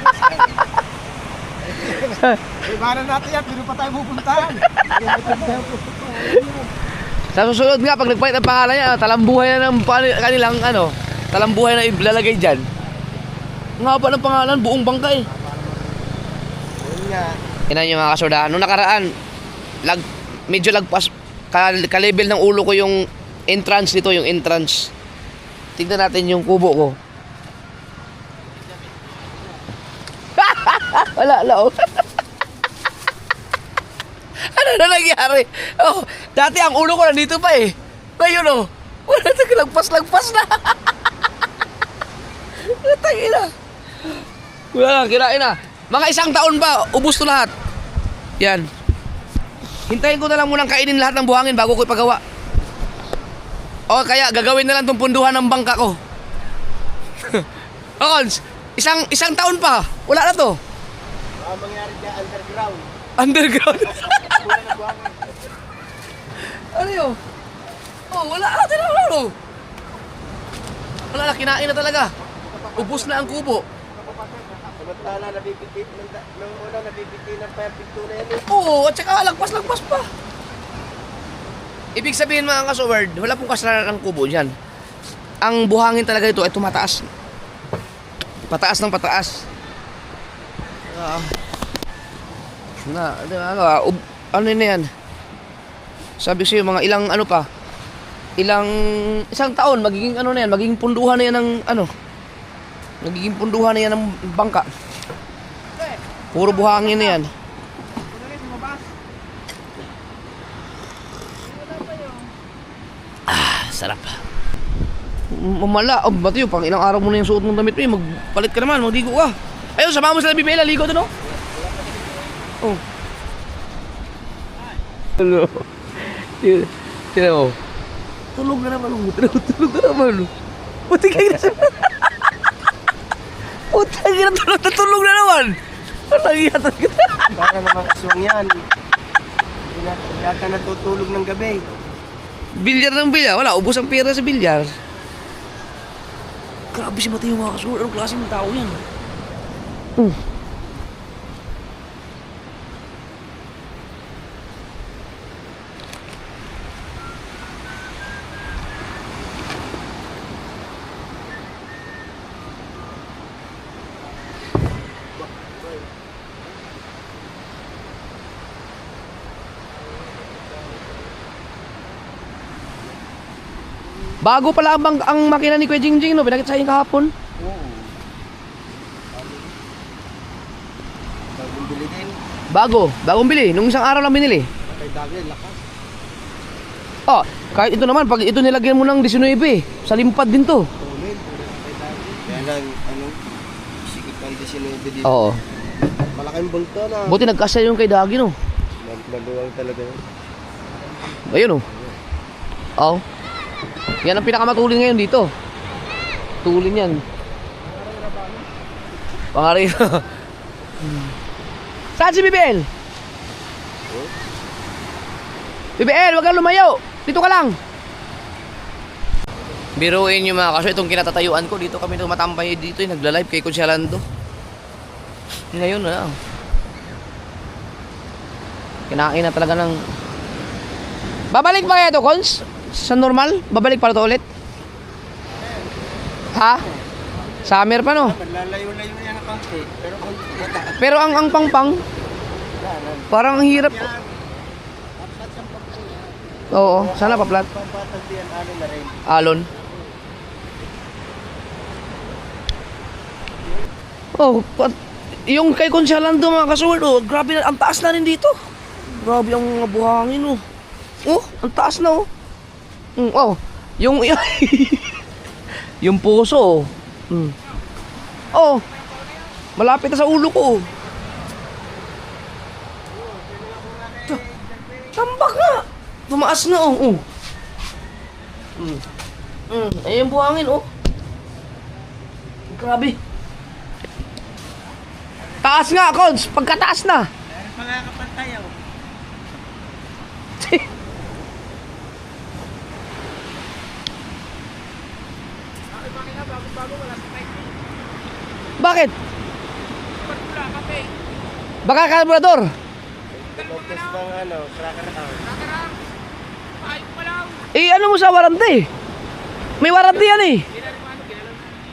S4: Ibaran natin yan, pero pa tayo pupuntahan.
S1: Sa susunod nga, pag nagpalit ng pangalan niya, talambuhay na ng kanilang ano, talambuhay na ilalagay dyan. Ang haba ng pangalan, buong bangka eh.
S4: Yun nga.
S1: Ina nyo mga kasoda, nung nakaraan, medyo lagpas, ka-level ng ulo ko yung entrance nito, yung entrance. Tignan natin yung kubo ko. Wala, oh. Ano na nangyari? Oh, dati ang ulo ko nandito pa eh. Ngayon oh, wala na, lagpas na. Tangina. Wala na, kinain na. Mga 1 taon ba, ubus to lahat. Yan. Hintayin ko na lang munang kainin lahat ng buhangin bago ko ipagawa. O kaya gagawin na lang tong punduhan ng bangka ko. Okons, isang taon pa, wala na to.
S4: Mangyari dyan, underground.
S1: Underground. Ano yun? Oh, wala na, tinawala. Wala na, kinain na talaga. Ubus na ang kubo.
S4: Samantala, nung una nabibitinan pa yung pinto na yan eh.
S1: Oo, at saka lagpas pa. Ibig sabihin mga kasoward, wala pong kasalanan ng kubo dyan. Ang buhangin talaga ito ay tumataas. Pataas ng pataas. Ano na yan? Sabi ko sa'yo, mga ilang ano pa, isang taon, magiging ano na yan, magiging punduhan na yan ng ano, magiging punduhan na yan ng bangka. Puro buhangin na yan. Sarap. Mamala, ba't yun, pang ilang araw mo na yung suot mong damit mo, magpalit ka naman, magdigo ka. Ayun, sama mo sila Bibela, ligo doon, oh. Oh. Hello. Tira mo. Tulog na naman, tulog na naman. Buti kayo na siya. Buti kayo na tulog na naman. Patagiyatan kita.
S4: Para naman aswang yan. Hindi ka natutulog ng gabi.
S1: Bilyar ng bilyar. Wala, ubos ang pera sa bilyar. Grabe si Mateo mga kasul. Anong klaseng tao yan? Bago pala ang makina ni Kuya Jingjing, no? Pinakita sa akin kahapon.
S4: Oo. Bagong bili din.
S1: Bagong bili. Nung isang araw lang binili.
S4: Kay Dagel, lakas.
S1: Oh, kahit ito naman, pag ito nilagyan mo ng 19, sa limpad din to.
S4: Tulin. Kay Dagel. Kaya lang, sikip ang 19 dito.
S1: Oo.
S4: Malaking bulto na.
S1: Buti nagkasya yung kay Dagi, no?
S4: Maluwang talaga yun.
S1: Ayun, oh. Oo. Yan ang pinakamatuling ngayon dito. Tulin yan. Pangarin. Saan si BBL? BBL, wag kang lumayo. Dito ka lang. Biruin nyo mga kaso, itong kinatatayuan ko. Dito kami tumatambay dito. Nagla-live kay Consialando. Ngayon na. Kinain na talaga ng... Babalik pa kaya ito, Cons? Sa normal? Babalik para to ulit? Ha? Summer pa, no?
S4: Lalayo-layo yan ang konti. Pero kung mataas
S1: Pero ang pangpang, parang ang hirap. Oo, sana pa-flat.
S4: pampatag diyan, ano na rin.
S1: Alon. Oh, yung kay Consialando mga kasuward, oh, grabe na, ang taas na rin dito. Grabe ang mga buhangin, oh. Oh, ang taas na, oh. Oh, yung yung puso, oh. Oh, malapit na sa ulo ko, oh. Tambak na. Tumaas na, oh. Ayun yung buhangin, oh. Grabe. Taas nga, Cons. Pagkataas na.
S4: Meron pa nga kapantay, oh.
S1: Bakit? Baka karburador.
S4: Lopez bang ano, cracker out.
S1: Eh, ano mo sa warranty? May warranty yan eh.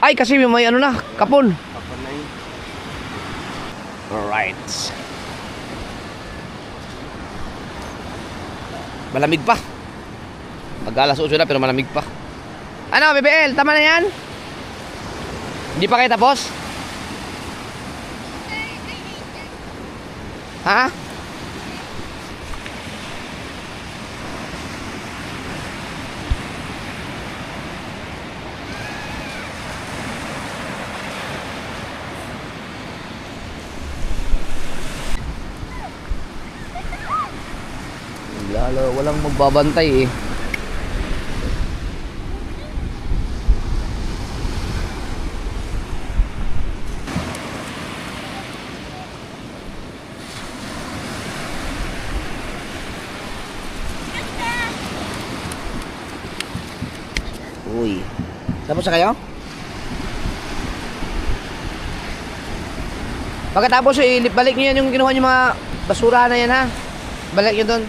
S1: Ay, kasi may ano na, kapon.
S4: Kapanay.
S1: Alright. Malamig pa. Mag-alas 8 na pero malamig pa. Ano, BBL? Tama na yan? Hindi pa kayo tapos? Ha? Walang magbabantay eh. Uy. Tapos na kayo? Pagkatapos balik niyo yan yung kinuha niyo mga basura na yan ha. Balik niyo doon.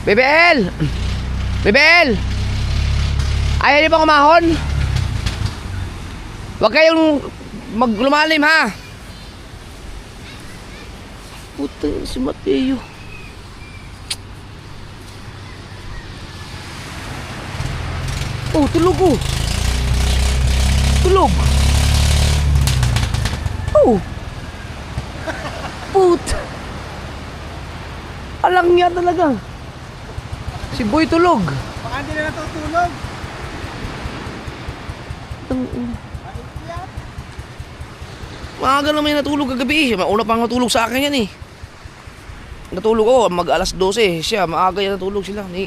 S1: BBL! BBL! Ayaw niyo bang umahon? Huwag kayong maglumalim ha. Puta si Mateo. Oh, tulog oh. Tulog. Oh. Puta. Alang niya talaga. Si Boy tulog.
S4: Baka hindi na natutulog.
S1: Maaga naman yung natulog kagabi. Mauna pang natulog sa akin yan eh. Natulog ako mag alas 12. Siya, maaga yan natulog sila. Ni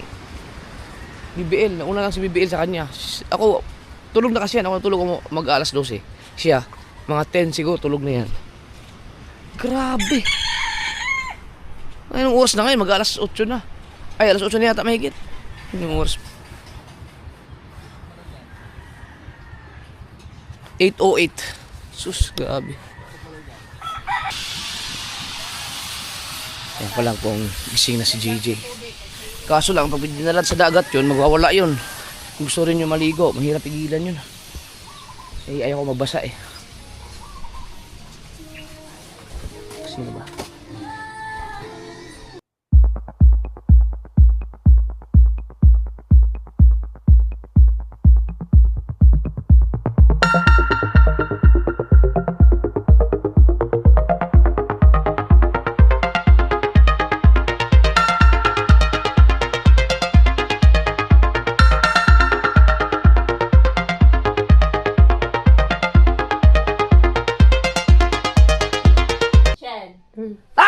S1: BBL. Nauna lang si BBL sa kanya. Ako, tulog na kasi yan. Ako natulog ako mag alas 12. Siya, mga 10 siguro tulog na yan. Grabe. Anong oras na ngayon? Mag alas 8 na. Ay, alas 8 na yata mahigit. Anong oras? 8:08. Sus, grabe. Yan pa lang kung gising na si JJ. Kaso lang, pag dinalad sa dagat yun, magwawala yun. Kung gusto rin yung maligo, mahirap pigilan yun. Eh, ayaw ko mabasa eh. Sino ba?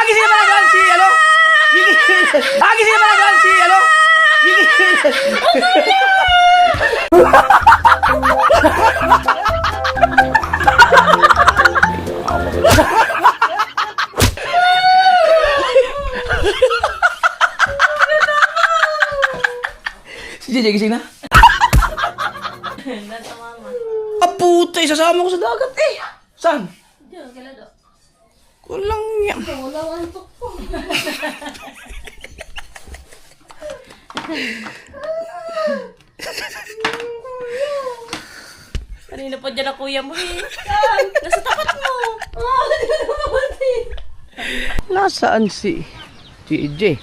S1: Gising na pala si ano? Gising na pala si ano? Si JJ gising na?
S5: Nasa mama.
S1: Ah puta, isasama ko sa dagat eh. Saan?
S5: Diyan, kalado.
S1: Kulang yan.
S5: Wala ang antok po. Kanina pa dyan ang kuya mo eh. Saan? Nasa tapat mo. Oh, hindi ko naman
S1: Nasaan si JJ?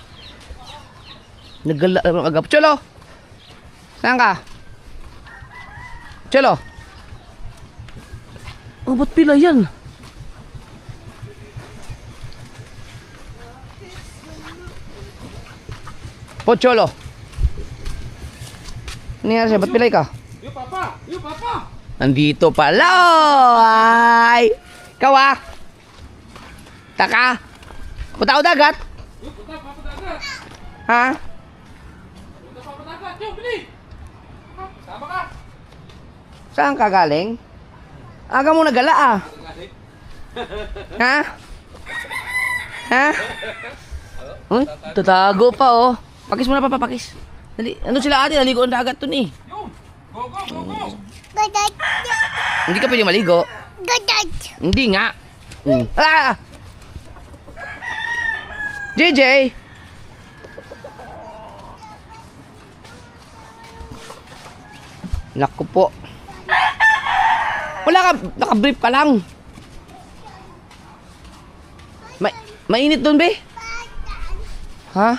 S1: Nagala naman agap. Cholo! Saan ka? Cholo! Oh, ba't pila yan? Pocholo! Ano nangyari siya? Ba't pilay ka?
S4: Yo papa! Yo papa!
S1: Nandito pala! Ay! Ikaw ah! Taka! Punta ako dagat?
S4: Yo punta papa dagat!
S1: Ha?
S4: Punta papa dagat! Yo bili! Sama ka!
S1: Saan ka galing? Aga mo nagala ah. Ha? Ha? Uy, tatago pa oh. Pakis muna pa, pakis. Dali, ano sila ate? Naligo ang dagat dun eh.
S4: Yo! Go go go go!
S1: Hindi ka pwede maligo. Hindi nga. Ah! JJ! Naku po. Wala ka, naka-brief ka lang. Mainit doon, be? Ha?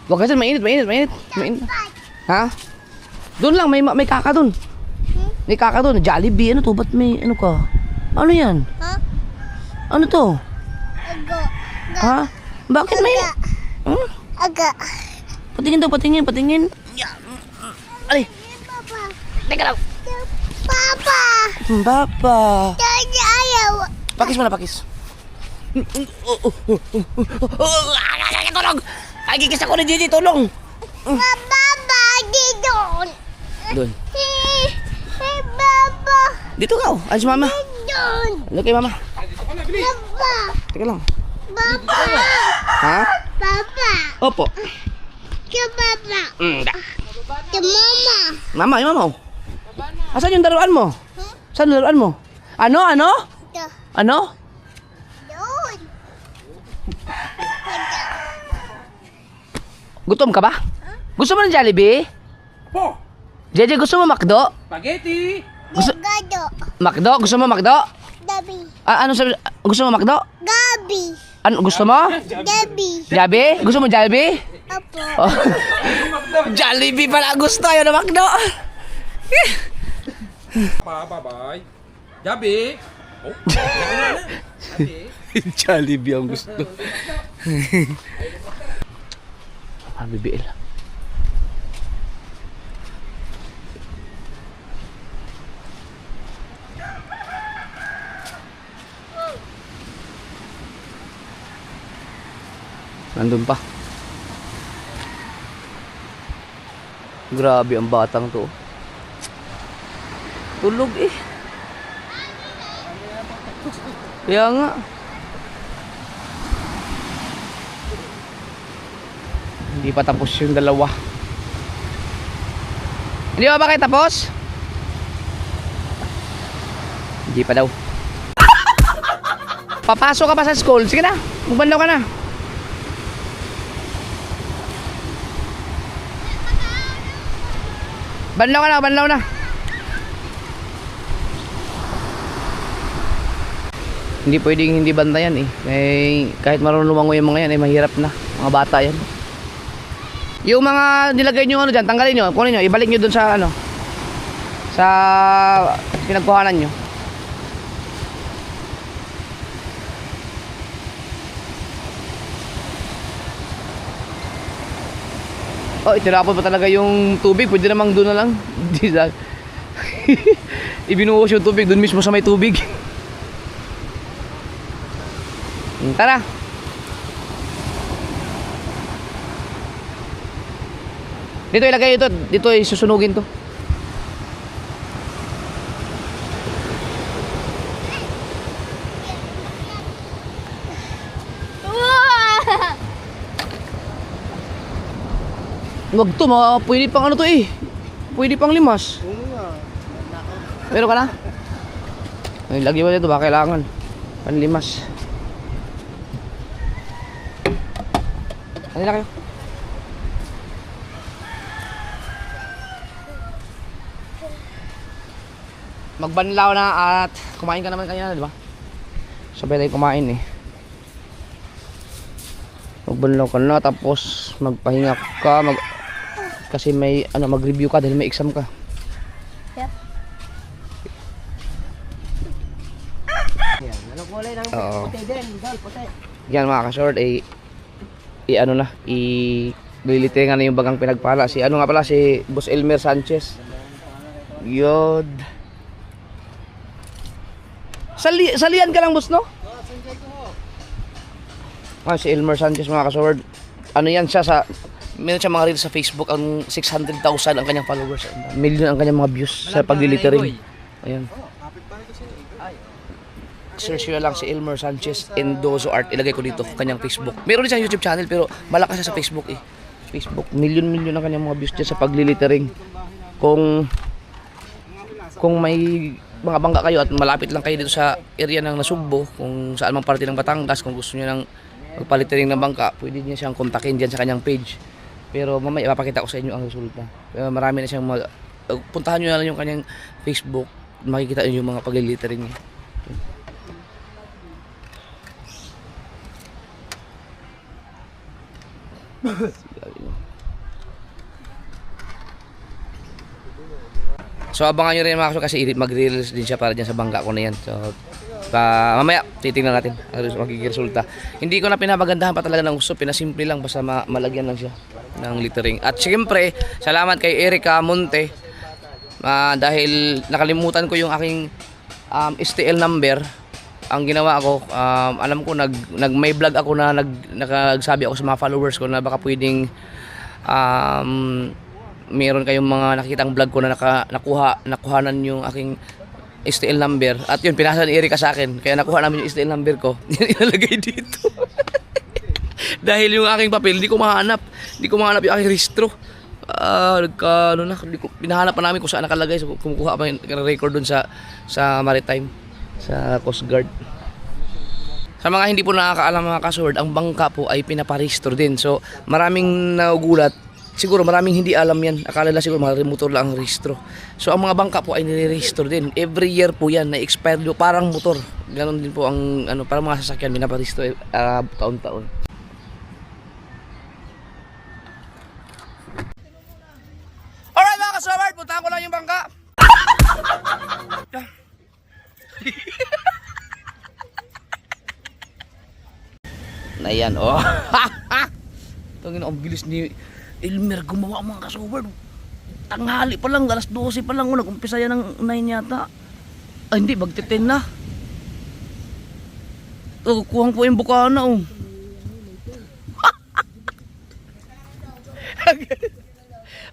S1: Wag kasi mainit. Ha? Doon lang, may kaka doon. May kaka doon, Jollibee. Ano to? Ba't may, ano ka? Ano yan?
S2: Ha?
S1: Ano to?
S2: Aga.
S1: Ha? Bakit mainit? Hmm?
S2: Aga.
S1: Patingin. Ali.
S2: Papa.
S1: Teka lang.
S2: Papa.
S1: Papa.
S2: Daddy, ayaw.
S1: Pakis mo na, pakis. Tulong! Agigis ako ni Gigi, tulong!
S2: Papa, dito.
S1: Doon.
S2: Hey, Papa.
S1: Dito ka, oh. Alis mama.
S2: Doon.
S1: Ano kay mama?
S2: Papa.
S1: Teka lang.
S2: Papa.
S1: Ha?
S2: Papa.
S1: Opo.
S2: Ka Papa. Ka Mama.
S1: Mama, yung mama, oh. Asan yung daruan mo? Saan yung daruan mo? Ano?
S2: Ito.
S1: Ano?
S2: Doon.
S1: Gutom ka ba? Gusto mo ng Jollibee?
S4: Po!
S1: JJ, gusto mo McDo?
S4: Spaghetti!
S2: Gado.
S1: McDo? Gusto mo McDo?
S2: Gabi.
S1: Ano sabi? Gusto mo McDo?
S2: Gabi.
S1: Ano gusto mo?
S2: Gabi.
S1: Jollibee? Gusto mo Jollibee?
S2: Apo.
S1: Oh. Jollibee pala gusto, ayaw na McDo.
S4: Bye-bye. Gabi! Oh,
S1: Jollibee ang gusto. BBL. Nandun pa. Grabe ang batang to. Tulog eh. Kaya nga. Hindi pa tapos yung dalawa. Hindi ba kayo tapos? Hindi pa daw. Papasok ka pa sa school. Sige na, magbanlaw ka na. Banlaw na. Hindi pwedeng hindi bantayan eh. Kahit marunong lumangoy yung mga yan, mahirap na. Mga bata yan. Yung mga nilagay nyo dyan, tanggalin nyo, kunin nyo, ibalik nyo dun sa sa pinagkuhanan nyo. Oh, itinapon pa talaga yung tubig, pwede namang doon na lang. Ibinuhos yung tubig, doon mismo sa may tubig. Tara. Dito ilagay ito, dito susunugin to. Wag to, pwede pang ano to eh. Pwede pang limas. Meron ka na? Ay, lagi mo dito, baka kailangan. Panlimas. Ano na kayo? Magbanlaw na at kumain ka naman kanina, di ba? Sabay tayo kumain eh. Magbanlaw ka na tapos magpahinga ka, kasi may mag-review ka dahil may exam ka.
S4: Anong kulay ng
S1: Oo.
S4: puti din? Dal, puti.
S1: Yan mga ka-short, lilitingan na yung bagang pinagpala. Si nga pala, si Boss Elmer Sanchez. Yod. Salian ka lang, boss, no? Si Elmer Sanchez mga ka-short. Yan siya meron siya mga reels sa Facebook. Ang 600,000 ang kanyang followers. Million ang kanyang mga views sa paglilittering. Ayan. Search nyo lang si Elmer Sanchez Endozo Art. Ilagay ko dito kanyang Facebook. Meron din siyang YouTube channel pero malakas siya sa Facebook eh. Facebook, million ang kanyang mga views dyan sa paglilittering. Kung may mga bangka kayo at malapit lang kayo dito sa area ng Nasugbo, kung saan mang parte ng Batangas, kung gusto niyo ng magpalittering ng bangka, pwede niyo siyang kontakin dyan sa kanyang page. Pero mamaya ipapakita ko sa inyo ang resulta. Marami na siyang puntahan nyo na lang yung kanyang Facebook, makikita nyo yung mga paglilittering niya. So abangan nyo rin mga kaso kasi mag-reels din siya para dyan sa bangka ko na yan. So mamaya titingnan natin ang magiging resulta. Hindi ko na pinapagandahan pa talaga ng gusto, pinasimple lang basta malagyan lang siya ng littering. At siyempre salamat kay Erica Monte dahil nakalimutan ko yung aking STL number. Ang ginawa ko, alam ko may vlog ako na nagsabi ako sa mga followers ko na baka pwedeng meron kayong mga nakikitang vlog ko na nakuhanan yung aking STL number. At yun, pinasa ni Erica sa akin. Kaya nakuha namin yung STL number ko. Inalagay dito. Dahil yung aking papel, hindi ko mahanap. Hindi ko mahanap yung aking registro. Pinahanap pa namin kung saan nakalagay. So, kumukuha pa yung record dun sa Maritime. Sa Coast Guard. Sa mga hindi po nakakaalam mga kasword, ang bangka po ay pinaparehistro din. So, maraming nagugulat. Siguro maraming hindi alam yan. Akala nila siguro mga motor lang ang rehistro. So ang mga bangka po ay nire-rehistro din. Every year po yan, na-expired po. Parang motor. Ganon din po ang parang mga sasakyan, pinaparehistro taon-taon. Alright mga kasaward, puntahan ko lang yung bangka. Na yan, oh. Tangina, ang bilis ni Elmer gumawa mga kasaward. Tanghali pa lang, alas 12 pa lang, nag-umpisa yan ng 9 yata. Ay hindi, magti-10 na. Oh, kuhang po yung bukana, oh.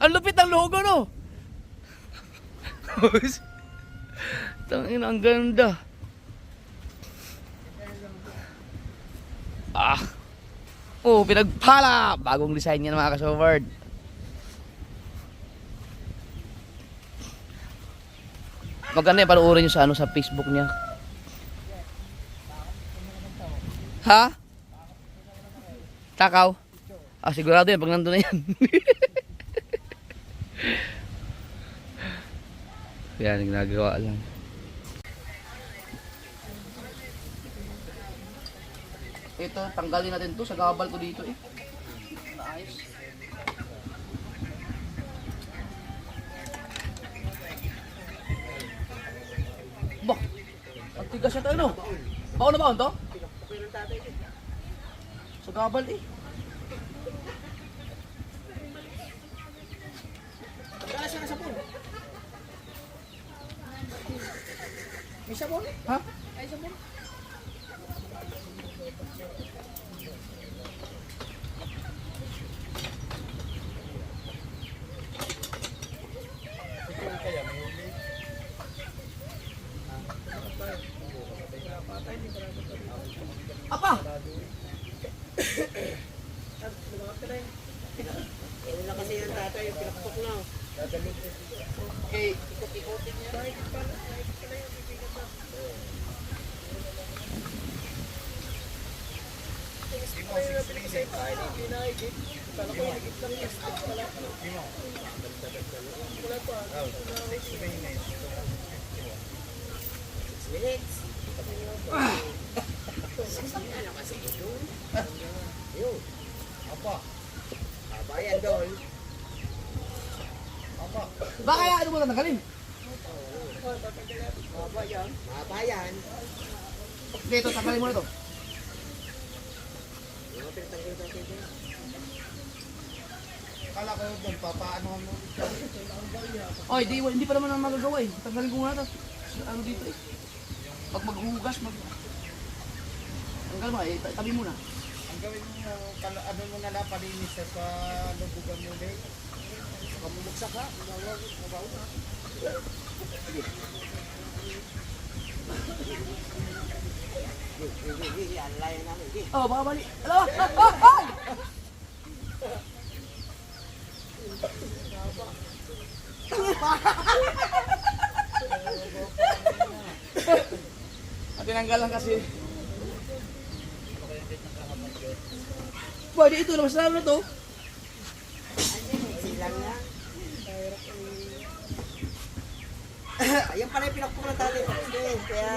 S1: Ang lupit ng logo, no? Tangina, ang ganda. Oh, pinagpala! Bagong design yan mga kasaward. Maganda yan, panoorin nyo sa Facebook niya. Ha? Takaw? Sigurado yan, pag nandun na yan. Yan, ginagawa lang. Ito, tanggalin natin to sa gabal ko dito eh. Naayos. Bah, ang tigas siya tayo no? Baon na baon to? Sa gabal eh. Tanggalin siya na sabon. May sabon? Ha? Ay sabon? Apa?
S4: Wala kasi yung tatay, pinakpok na.
S1: Okay.
S4: Bayan doon.
S1: Baka ano mo na nagalin?
S4: Mabayan.
S1: Dito, tanggalin mo na ito.
S4: Kala ko doon, papaano mo.
S1: Oy, hindi pa naman ang magagawa eh. Tanggalin ko nga ito. Ano dito eh. Pag maghugas, tanggal mo eh, tabi mo na.
S4: Ang gawin mo, ano mo na lang, palinis sa lubugan mo ulit. Kamumuksa ka, mabaw na. Alay namin.
S1: Oh, baka bali. Ala! Tinanggal lang kasi. Pwede ito, mas lalo na to.
S6: Ayun pala yung pinakpok ng tatay ko. Kaya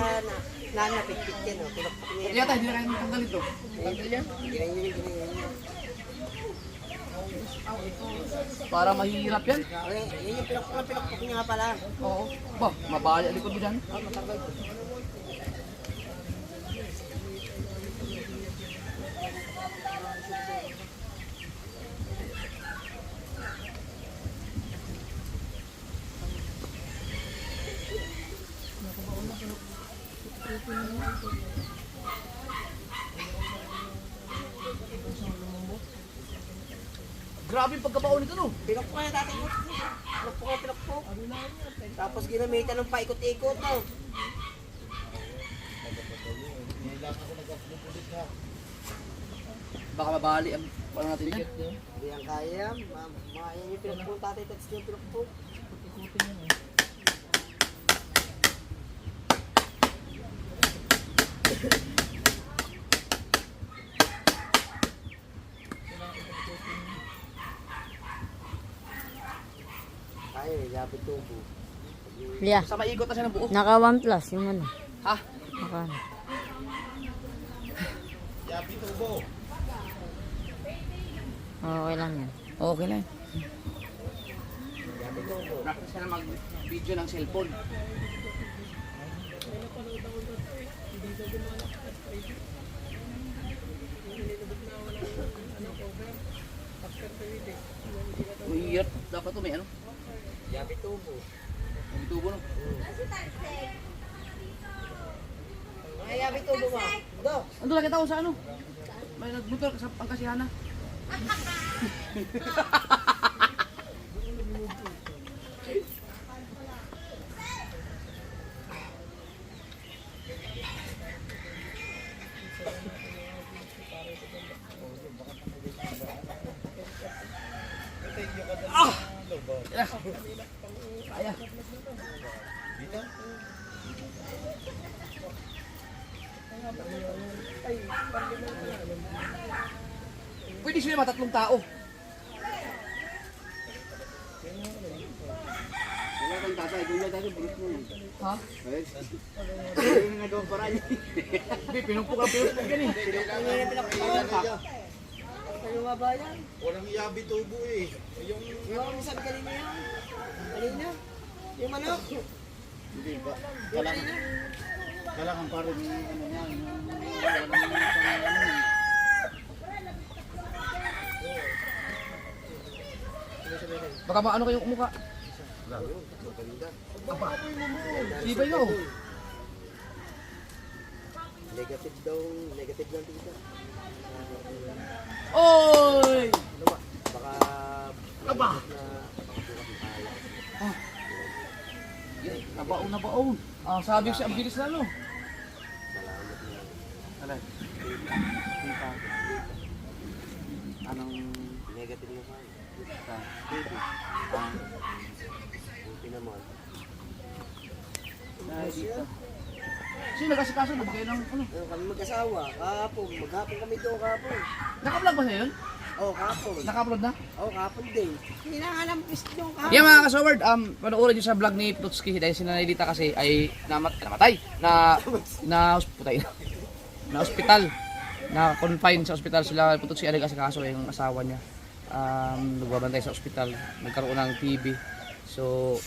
S6: nanapit-pit yan. Pinakpok niya.
S4: Yata, hindi na kayo matanggal ito.
S6: Ganyan yun.
S4: Para mahirap yan.
S6: Yun yung pinakpok niya nga pala.
S4: Oo. Ba, mabaya likod mo dyan.
S6: Matanggal.
S4: Grabe yung pagkabaon nito, no?
S6: Pinakpok niya tatay ko. Pinakpok. Tapos ginamitan ng paikot-ikot. No?
S4: Baka mabali ang pala natin yan.
S6: Hindi yan kaya. Yan yung pinakpok ng tatay. Tapos yung pinakpok. Kaya, lapit tubo.
S5: Yeah.
S4: Sa maigot na siya ng buo.
S5: Naka 1 plus yung ano.
S4: Ha?
S5: Naka. Okay lang yan.
S4: Okay lang. Practice ka na mag-video ng cellphone. Weird. Dapat to may ano?
S6: Lapit tubo.
S4: May tubo no?
S6: Ay, lapit tubo mo. Do.
S4: Ando lang kita sa ano? May nagmotor sa pangkasihan na. Kaya. Pwede sila matatlong tao.
S3: Wala kang tatay, kung wala tayo, bulis mo.
S4: Ha?
S3: Yung nagawang paraan niya.
S4: Hindi, pinumpok yan eh.
S6: Ano nga ba yan?
S3: Walang yabi tubo eh.
S6: Yung ako sabi kanina yan. Kanina. Yung manok.
S3: Hindi ba? Kailangan pa rin yung ano niya.
S4: Baka maano kayong mukha. Sibay nga oh.
S6: Negative daw. Negative lang tita.
S4: Oy!
S6: Ano ba? Baka...
S4: Aba!
S6: Na,
S4: Nabaon na baon. Ah, sabi ko siya, ang bilis na no.
S6: salamat na.
S4: Alay. Tita. Anong
S6: Negative naman.
S4: tita?
S6: Baby.
S4: Ah,
S6: Buti naman.
S4: ay, tita. Sino nagkasikaso? Nagbigay ng ano?
S6: Kami mag-asawa. Kahapon. Maghapon kami doon kahapon.
S4: Naka-vlog ba siya yun?
S6: Oo, kahapon.
S4: Naka-upload na?
S6: Oo, kahapon din. Hinahanap pist yung kahapon.
S4: Yeah mga kasaward, panoorin nyo sa vlog ni Plutski dahil si Nanay Lita kasi ay namatay, na hospital, na confine sa hospital sila. Plutski ay nag-asikaso yung asawa niya. Nagbabantay sa hospital, nagkaroon ng TB. So,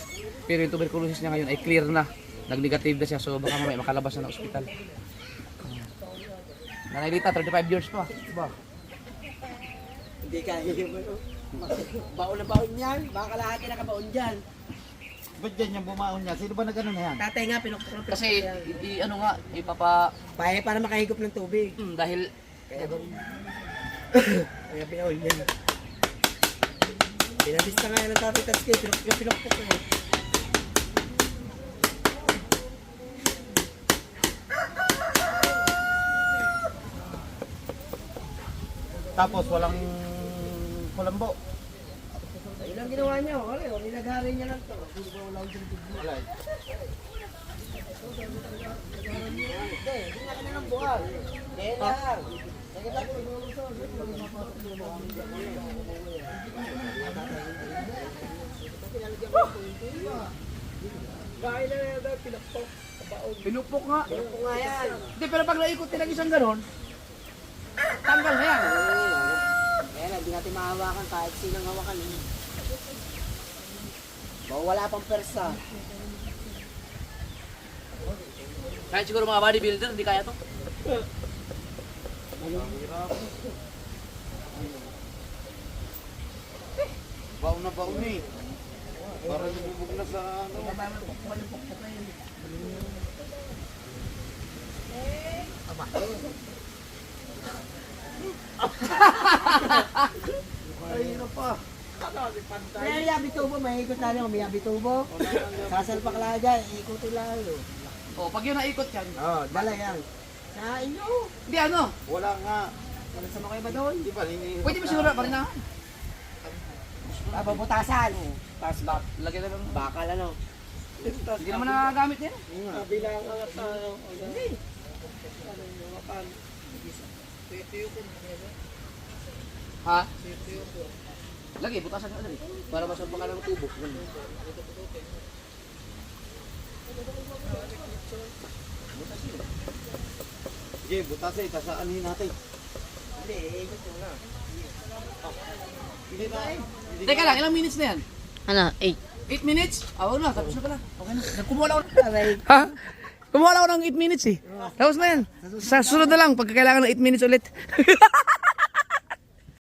S4: pero yung tuberculosis niya ngayon ay clear na, nag-negative na siya, so baka mamaya makalabas na ng hospital. Nanay Lita, 35 years pa, diba?
S6: Hindi kaya yung ano. Baon na baon yan. Baka kalahati na kabaon dyan.
S3: Ba't dyan yung bumaon niya? Sino ba nag-ano na yan?
S6: Tatay nga, pinukpok
S4: Kasi, ano nga,
S6: Pahe para makahigop ng tubig.
S4: dahil
S6: Kaya kaya pinahol yan. Pinabista nga yan ng tatay Tatsuki. Pinukpok ko.
S3: Tapos walang kulambo.
S6: Ayun ang ginawa niya. Wala, nilagari niya lang to.
S3: Wala.
S6: Hindi na kanya ng buhal. Kaya lang. Bahay na yan daw, pinapok.
S4: Pinupok nga.
S6: Pinapok nga yan.
S4: Hindi, pero pag naikot nila isang ganon, tanggal na yan.
S6: Kaya na, di natin mahawakan kahit sinang hawakan. Wala pang persa.
S4: Kahit siguro mga bodybuilder, hindi kaya to.
S3: Baon na baon eh. Para lumubog na sa ano. Ay, na pa.
S6: Kaya yabi tubo, mahigot na rin. May yabi tubo. Sasalpak lang dyan, ikutin lang.
S4: O, pag yun naikot yan,
S6: Dala yan. Sa inyo.
S4: hindi ano,
S3: Wala nga.
S6: Wala sama kayo ba doon?
S3: Hindi pa rin.
S4: pwede mo siguro parinahan.
S6: Babutasan. Tapos
S4: Lagyan na lang.
S6: bakal ano.
S4: Hindi naman nagagamit yan.
S6: Kabilang ang tayo. Hindi.
S4: Ha? Lagi, butasan ka dali. Para masampa ka ng tubo. Ganun.
S3: Sige, butas eh. Tasaanin natin.
S6: Hindi, ikot mo na.
S3: Hindi na eh.
S4: Teka lang, ilang minutes na yan?
S2: Ano? 8.
S4: 8 minutes? Ah, wala, tapos na pala. Okay na. Kumuha ako.
S6: Aray.
S4: Ha? Kumuha ako ng 8 minutes eh. Tapos na yan. Sa sunod na lang, pagka kailangan ng 8 minutes ulit.